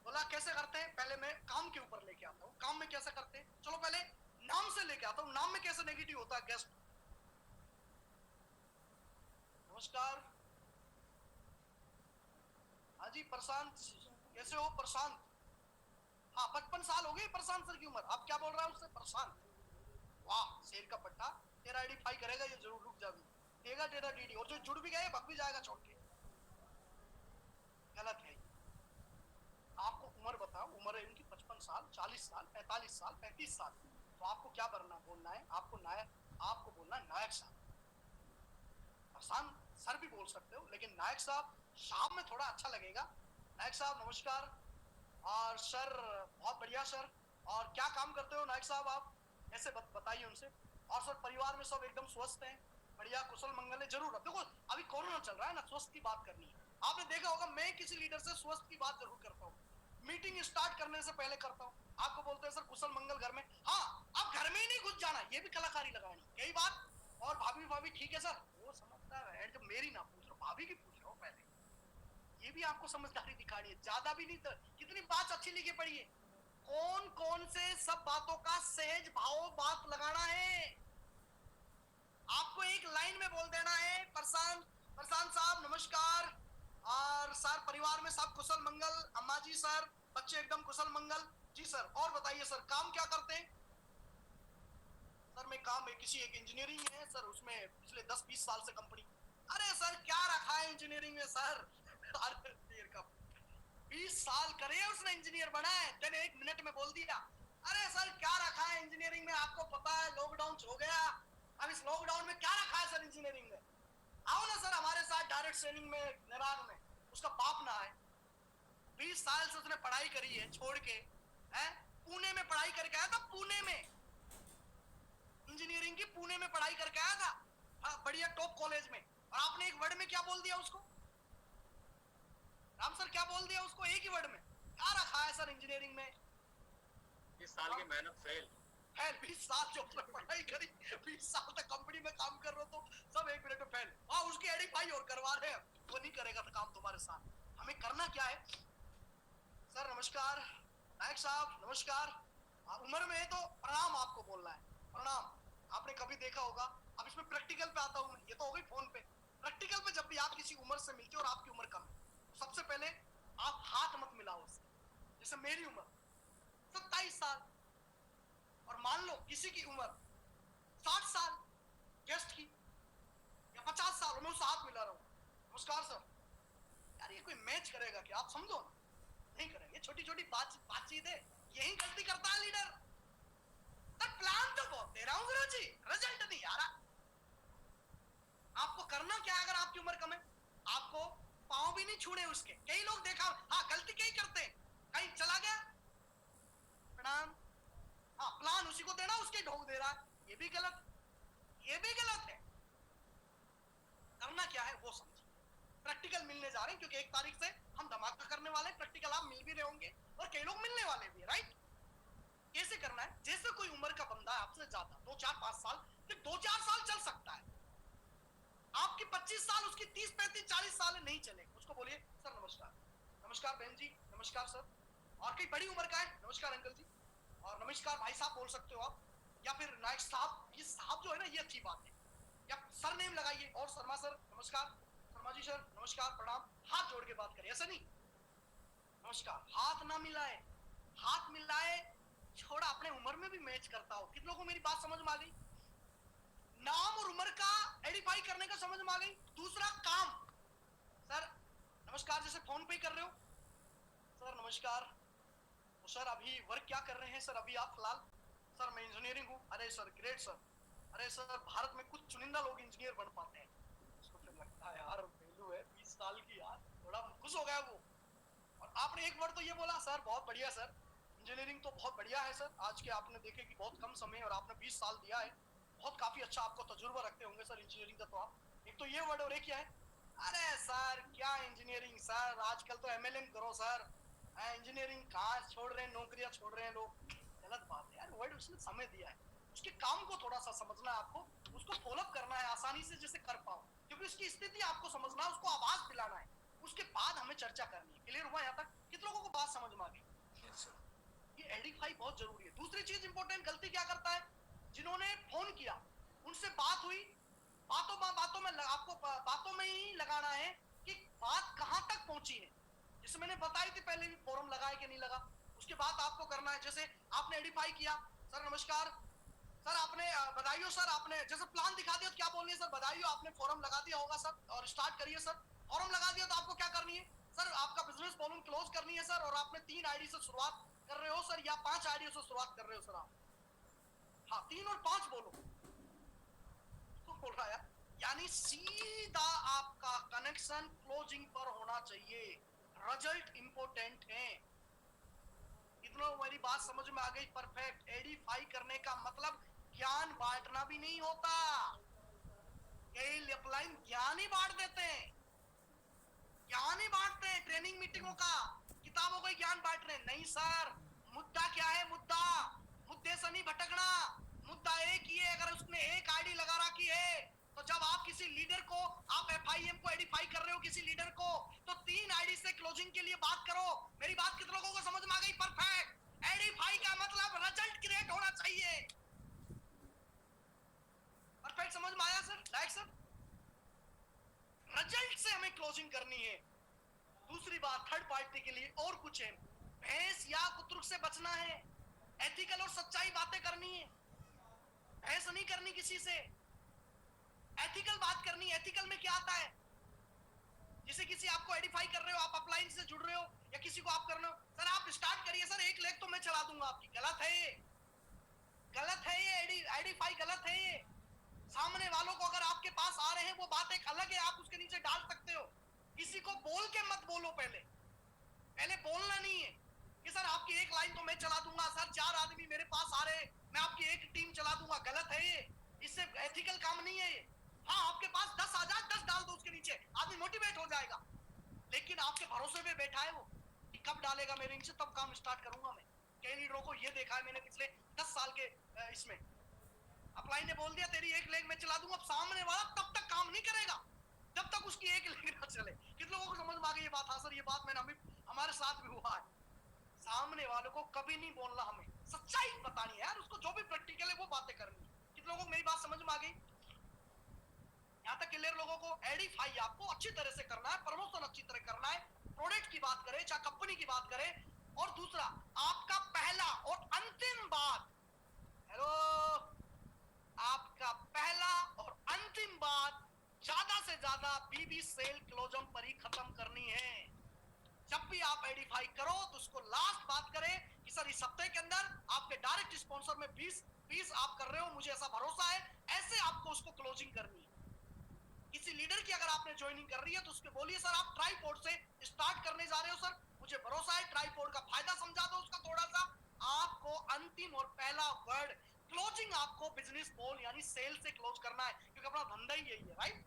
बोला कैसे करते हैं, पहले मैं काम के ऊपर लेके आता हूँ। काम में कैसे करते हैं, चलो पहले नाम से लेके आता हूँ। नाम में कैसे नेगेटिव होता है गेस्ट। नमस्कार, हाँ जी प्रशांत, कैसे हो प्रशांत? हाँ 55 साल हो गए प्रशांत सर की उम्र, आप क्या बोल रहा है उससे प्रशांत? वाह शेर का पट्टा, तेरा आइडेंटिफाई करेगा ये जरूर, रुक जा भी देगा तेरा डीडी, और जो जुड़ भी गए भग भी जाएगा छोड़ के। गलत है। आपको उम्र बताओ, उम्र है इनकी 55 साल, 40 साल, 45 साल, 35 साल। तो आपको क्या बोलना है, आपको नायक, आपको बोलना है नायक साहब। प्रशांत सर भी बोल सकते हो, लेकिन नायक साहब शाम में थोड़ा अच्छा लगेगा। नायक साहब नमस्कार। और सर बहुत बढ़िया सर, और क्या काम करते हो नायक साहब आप, ऐसे बताइए उनसे। और सर परिवार में सब एकदम स्वस्थ हैं, बढ़िया कुशल मंगल है। जरूर देखो अभी कोरोना चल रहा है ना, स्वस्थ की बात करनी है। आपने देखा होगा मैं किसी लीडर से स्वस्थ की बात जरूर करता हूँ, मीटिंग स्टार्ट करने से पहले करता हूँ। आपको बोलते हैं सर कुशल मंगल घर में, हाँ अब घर में ही नहीं घुस जाना, ये भी कलाकारी लगानी, यही बात। और भाभी भाभी ठीक है सर, वो समझता है, जब मेरी ना पूछ रहा भाभी की पूछ रहा हूँ पहले, ये भी आपको समझदारी दिखानी है, ज्यादा भी नहीं। तो कितनी बात अच्छी लिखी पड़ी है, कौन कौन से सब बातों का सहज भाव बात लगाना है। आपको एक लाइन में बोल देना है, प्रशांत, प्रशांत साहब नमस्कार, और सर परिवार में सब कुशल मंगल, अम्मा जी सर बच्चे एकदम कुशल मंगल जी सर। और बताइए सर काम क्या करते हैं? सर मैं काम है किसी एक इंजीनियरिंग है सर, उसमें पिछले 10-20 साल से कंपनी। अरे सर क्या रखा है इंजीनियरिंग में सर? अरे देर का 20 साल करे उसने इंजीनियर बना है, तेने 1 मिनट में बोल दिया। अरे सर क्या रखा है इंजीनियरिंग में, आपको पता है लॉकडाउन हो गया, अब इस लॉकडाउन में क्या रखा है सर इंजीनियरिंग में? आओ ना सर हमारे साथ डायरेक्ट ट्रेनिंग में निराग में, उसका बाप ना है। 20 साल से उसने पढ़ाई करी है छोड़ के, है पुणे में पढ़ाई करके आया था, पुणे में इंजीनियरिंग की पुणे में पढ़ाई करके आया था, हाँ, बढ़िया टॉप कॉलेज में। और आपने एक वर्ड में क्या बोल दिया उसको, राम सर क्या बोल दिया उसको एक ही वर्ड में, क्या रखा है सर इंजीनियरिंग में? 20 साल की मेहनत फेल। 20 साल जो उसने पढ़ाई करी, 20 साल तक कंपनी में काम कर रहे हो तो सब 1 मिनट में फेल। हाँ उसकी एडिफाई और करवा रहे हैं, वो नहीं करेगा तो काम तुम्हारे साथ। हमें करना क्या है? सर नमस्कार, नायक साहब नमस्कार। उम्र में है तो प्रणाम आपको बोलना है, प्रणाम। आपने कभी देखा होगा, अब इसमें प्रैक्टिकल पे आता हूँ, ये तो हो गई फोन पे। प्रैक्टिकल पे जब भी आप किसी उम्र से मिलते हो और आपकी उम्र कम है, तो सबसे पहले आप हाथ मत मिलाओ उससे। जैसे मेरी उम्र 27 साल, और मान लो किसी की उम्र 60 साल गेस्ट की, या 50 साल, मैं उससे हाथ मिला रहा हूँ, नमस्कार सर। यार ये कोई मैच करेगा क्या, आप समझो ना, नहीं करेंगे। छोटी छोटी बातचीत है, यही गलती करता है लीडर। प्लान तो बहुत दे रहा हूँ गुरु जी, रिजल्ट नहीं आ रहा। आपको करना क्या है, अगर आपकी उम्र कम है, आपको पांव भी नहीं छूने उसके। कई लोग देखा, हाँ गलती कई करते हैं, कहीं चला गया प्रणाम, हाँ प्लान उसी को देना, उसके ढोक दे रहा है, ये भी गलत, ये भी गलत है। करना क्या है वो समझिए। प्रैक्टिकल मिलने जा रहे हैं, क्योंकि 1 तारीख से हम धमाका करने वाले हैं, प्रैक्टिकल आप मिल भी रहे होंगे और कई लोग मिलने वाले भी, राइट? कैसे करना है? जैसे कोई उम्र का बंदा आपसे ज्यादा 2, 4, 5 साल, फिर 2, 4 साल चल सकता है। आपकी 25 साल, उसकी 30, 35, 40 साल नहीं चलेगा। उसको बोलिए सर नमस्कार, नमस्कार बहन जी नमस्कार सर। और कई बड़ी उम्र का है, नमस्कार अंकल जी, और नमस्कार भाई साहब बोल सकते हो आप, या फिर नायक साहब। ये साहब जो है ना, ये अच्छी बात है। या सर नेम लगाइए, और शर्मा सर नमस्कार, शर्मा जी सर नमस्कार प्रणाम। हाथ जोड़ के बात करें, ऐसा नहीं नमस्कार, हाथ ना मिलाए। हाथ मिलाए छोड़ा, अपने उम्र में भी मैच करता हो। कितनों को मेरी बात समझ में आ गई? नाम और उम्र का आइडेंटिफाई करने का समझ में आ गई। दूसरा काम, सर नमस्कार, जैसे फोन पे कर रहे हो, सर नमस्कार, तो सर अभी वर्क क्या कर रहे हैं सर अभी आप फिलहाल? सर मैं इंजीनियरिंग हूँ। अरे सर ग्रेट सर। अरे सर भारत में कुछ चुनिंदा लोग इंजीनियर बन पाते हैं। उसको फिर लगता है यार वैल्यू है 20 साल की, यार थोड़ा खुश हो गया वो। और आपने एक वर्ड तो ये बोला, सर बहुत बढ़िया सर, इंजीनियरिंग तो बहुत बढ़िया है सर। आज के आपने देखे कि बहुत कम समय और आपने 20 साल दिया है, बहुत काफी अच्छा आपको तजुर्बा रखते होंगे सर इंजीनियरिंग का। तो आप एक तो ये वर्ड, और एक क्या है? अरे सर क्या इंजीनियरिंग सर, आजकल तो एमएलएम करो सर, इंजीनियरिंग कहाँ छोड़ रहे हैं, नौकरियां छोड़ रहे हैं लोग। गलत बात है यार, वर्ड उसने समय दिया है, उसके काम को थोड़ा सा समझना है आपको, उसको फॉलोअप करना है आसानी से जैसे कर पाओ, क्योंकि उसकी स्थिति आपको समझना है, उसको आवाज दिलाना है। उसके बाद हमें चर्चा करनी है। क्लियर हुआ यहाँ तक? कितने लोगों को बात समझ में आ गई? Yes, sir. ये एडिफाई बहुत जरूरी है। दूसरी चीज इंपॉर्टेंट गलती क्या करता है, जिन्होंने फोन किया उनसे बात हुई, बातों में आपको बातों में ही लगाना है कि बात कहां तक पहुंची है। जैसे मैंने बताई थी पहले भी, फोरम लगा है कि नहीं लगा, उसके बाद आपको करना है। जैसे आपने एडिफाई किया, सर नमस्कार, सर आपने बधाई हो सर, आपने जैसे प्लान दिखा दिया तो क्या बोलनी है, सर बधाई हो आपने फॉर्म लगा दिया होगा सर, और स्टार्ट करिए सर। फॉर्म लगा दिया तो आपको क्या करनी है सर, आपका बिजनेस वॉल्यूम क्लोज करनी है सर, और आपने 3 आईडी से शुरुआत कर रहे हो सर, या 5 आईडी से शुरुआत कर रहे हो सर आप? हाँ 3 और 5 बोलो तो बोल रहा है, यानी सीधा आपका कनेक्शन क्लोजिंग पर होना चाहिए। रिजल्ट इंपॉर्टेंट है। इतना मेरी बात समझ में आ गई? परफेक्ट। एडिफाई करने का मतलब ज्ञान बांटना भी नहीं होता। कई अपलाइन ज्ञान ही बांट देते हैं, ज्ञान ही बांटते हैं, ट्रेनिंग मीटिंगों का, किताबों का ज्ञान बांट रहे हैं। नहीं सर, मुद्दा क्या है? मुद्दे से नहीं भटकना। मुद्दा एक ही है। अगर उसने एक आईडी लगा रखी है तो जब आप किसी लीडर को, आप एफआईएम को एडिफाई कर रहे हो किसी लीडर को, तो 3 आईडी से क्लोजिंग के लिए बात करो। मेरी बात कितने लोगों को समझ में आ गई? परफेक्ट। एडिफाई का मतलब रिजल्ट क्रिएट होना चाहिए। परफेक्ट, समझ में आया सर? लाइक सर, रिजल्ट से हमें क्लोजिंग करनी है। दूसरी बात, थर्ड पार्टी के लिए और कुछ है, भैंस या कुतुर्क से बचना है, एथिकल और सच्चाई बातें करनी है, भैंस नहीं करनी किसी से, एथिकल बात करनी है। एथिकल में क्या आता है, जैसे किसी आपको एडिफाई कर रहे हो, आप अपलाइन से जुड़ रहे हो या किसी को आप कर रहे हो, सर आप स्टार्ट करिए सर, 1 लेख तो मैं चला दूंगा आपकी। गलत है ये, गलत है ये, एडिफाई गलत है ये। सामने वालों को अगर आपके पास आ रहे हैं, वो बात एक अलग है, आप उसके नीचे डाल सकते हो। किसी को बोल के मत बोलो, पहले बोलना नहीं है कि सर आपकी 1 लाइन तो मैं चला दूंगा सर, 4 आदमी मेरे पास आ रहे हैं, मैं आपकी 1 टीम चला दूंगा। गलत है ये, इससे एथिकल काम नहीं है ये। हाँ आपके पास 10 आ जाए, 10 डाल दो उसके नीचे, आदमी मोटिवेट हो जाएगा, लेकिन आपके भरोसे पे बैठा है वो कि कब डालेगा मेरे नीचे तब काम स्टार्ट करूंगा मैं। कई लीडरों को ये देखा है मैंने पिछले 10 साल के इसमें, अपलाइन ने बोल दिया तेरी 1 लेग में चला दूंगा, सामने वाला तब तक काम नहीं करेगा जब तक उसकी 1 लेग ना चले। कितने लोगों को समझ में आ गई ये बात? हाँ सर, ये बात मैंने हमारे साथ भी हुआ है। सामने वालों को कभी नहीं बोलना, हमें सच्चाई बतानी है यार, उसको जो भी प्रैक्टिकल है वो बातें करनी है। कितने लोगों को मेरी बात समझ में आ गई? यहाँ तक क्लियर? लोगों को एडिफाई आपको अच्छी तरह से करना है, प्रमोशन अच्छी तरह करना है, प्रोडक्ट की बात करें चाहे कंपनी की बात करें। और दूसरा, आपका पहला और अंतिम बात, हेलो, आपका पहला और अंतिम बात ज्यादा से ज्यादा बीबी सेल क्लोजम पर ही खत्म करनी है। जब भी आप एडिफाई करो तो उसको लास्ट बात करें कि सर इस हफ्ते के अंदर आपके डायरेक्ट स्पॉन्सर में 20 आप कर रहे हो, मुझे ऐसा भरोसा है, ऐसे आपको उसको क्लोजिंग करनी है। किसी लीडर की अगर आपने ज्वाइनिंग कर रही है तो उसके बोलिए सर आप ट्राइपॉड से स्टार्ट करने जा रहे हो सर, मुझे भरोसा है, ट्राइपॉड का फायदा समझा दो उसका थोड़ा सा। आपको अंतिम और पहला वर्ड क्लोजिंग, आपको बिजनेस बॉल यानी सेल से क्लोज करना है, क्योंकि अपना धंधा ही यही है, राइट।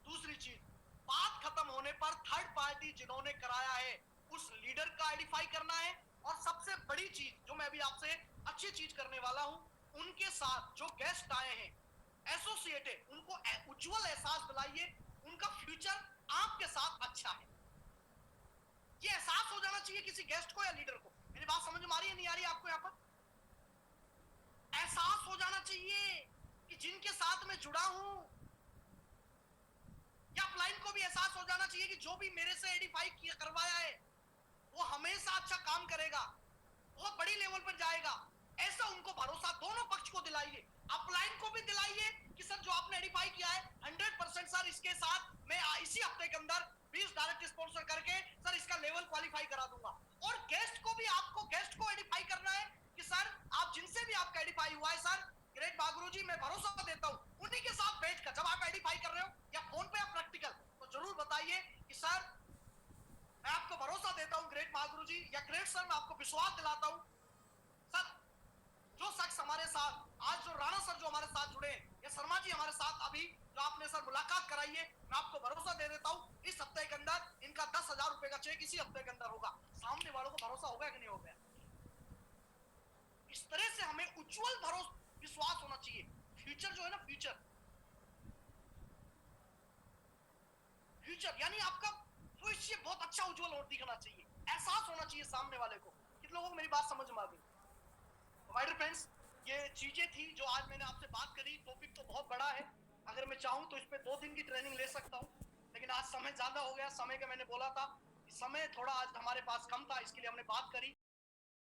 दूसरी चीज, बात खत्म होने पर थर्ड पार्टी जिन्होंने कराया है उस लीडर का आइडेंटिफाई करना है। और सबसे बड़ी चीज जो मैं अभी आपसे अच्छी चीज करने वाला हूं, उनके साथ जो गेस्ट आए हैं, एसोसिएट है, उनको उज्जवल एहसास दिलाइए उनका फ्यूचर आपके साथ अच्छा है। ये एहसास हो जाना चाहिए किसी गेस्ट को या लीडर को। मेरी बात समझ में आ रही है नहीं आ रही आपको? यहाँ पर एहसास हो जाना चाहिए कि जिनके साथ मैं जुड़ा हूं, या अपलाइन को भी एहसास हो जाना चाहिए कि जो भी मेरे से एडिफाई किया करवाया है वो हमेशा अच्छा काम करेगा, बहुत बड़ी लेवल पर जाएगा। ऐसा उनको भरोसा दोनों पक्ष को दिलाइए, अपलाइन को भी दिलाइए कि सर जो आपने एडिफाई किया है 100% सर, इसके साथ मैं इसी हफ्ते के अंदर 20 डायरेक्ट स्पॉन्सर करके सर इसका लेवल क्वालिफाई करा दूंगा। और गेस्ट को भी, आपको गेस्ट को एडिफाई करना है कि सर आप जिनसे भी आपका एडिफाई हुआ है सर, ग्रेट बागुरु जी मैं भरोसा देता हूं, उन्हीं के साथ बैठकर जब आप एडिफाई कर रहे हो या फोन पे या प्रैक्टिकल, तो जरूर बताइए कि सर मैं आपको भरोसा देता हूं ग्रेट महागुरु जी, या ग्रेट सर मैं आपको विश्वास दिलाता हूं सर, जो शख्स हमारे साथ आज, जो राणा सर जो हमारे साथ जुड़े हैं, या शर्मा जी हमारे साथ अभी जो आपने सर मुलाकात कराई है, मैं आपको भरोसा दे देता हूं इस हफ्ते के अंदर इनका 10,000 रुपए का चेक इसी हफ्ते के अंदर होगा। सामने वालों को भरोसा हो गया कि नहीं हो गया? इस तरह से हमें उज्जवल भरोसा, विश्वास होना चाहिए। फ्यूचर जो है ना, फ्यूचर फ्यूचर यानी आपका भविष्य बहुत अच्छा उज्जवल और दिखना चाहिए, एहसास होना चाहिए सामने वाले को। कितने लोगों को मेरी बात समझ में आ गई? माय डियर फ्रेंड्स, ये चीजें थी जो आज मैंने आपसे बात करी। टॉपिक तो बहुत बड़ा है, अगर मैं चाहूं तो इस पे 2 दिन की ट्रेनिंग ले सकता हूं, लेकिन आज समय ज्यादा हो गया। समय का मैंने बोला था कि समय थोड़ा आज हमारे पास कम था, इसके लिए हमने बात करी।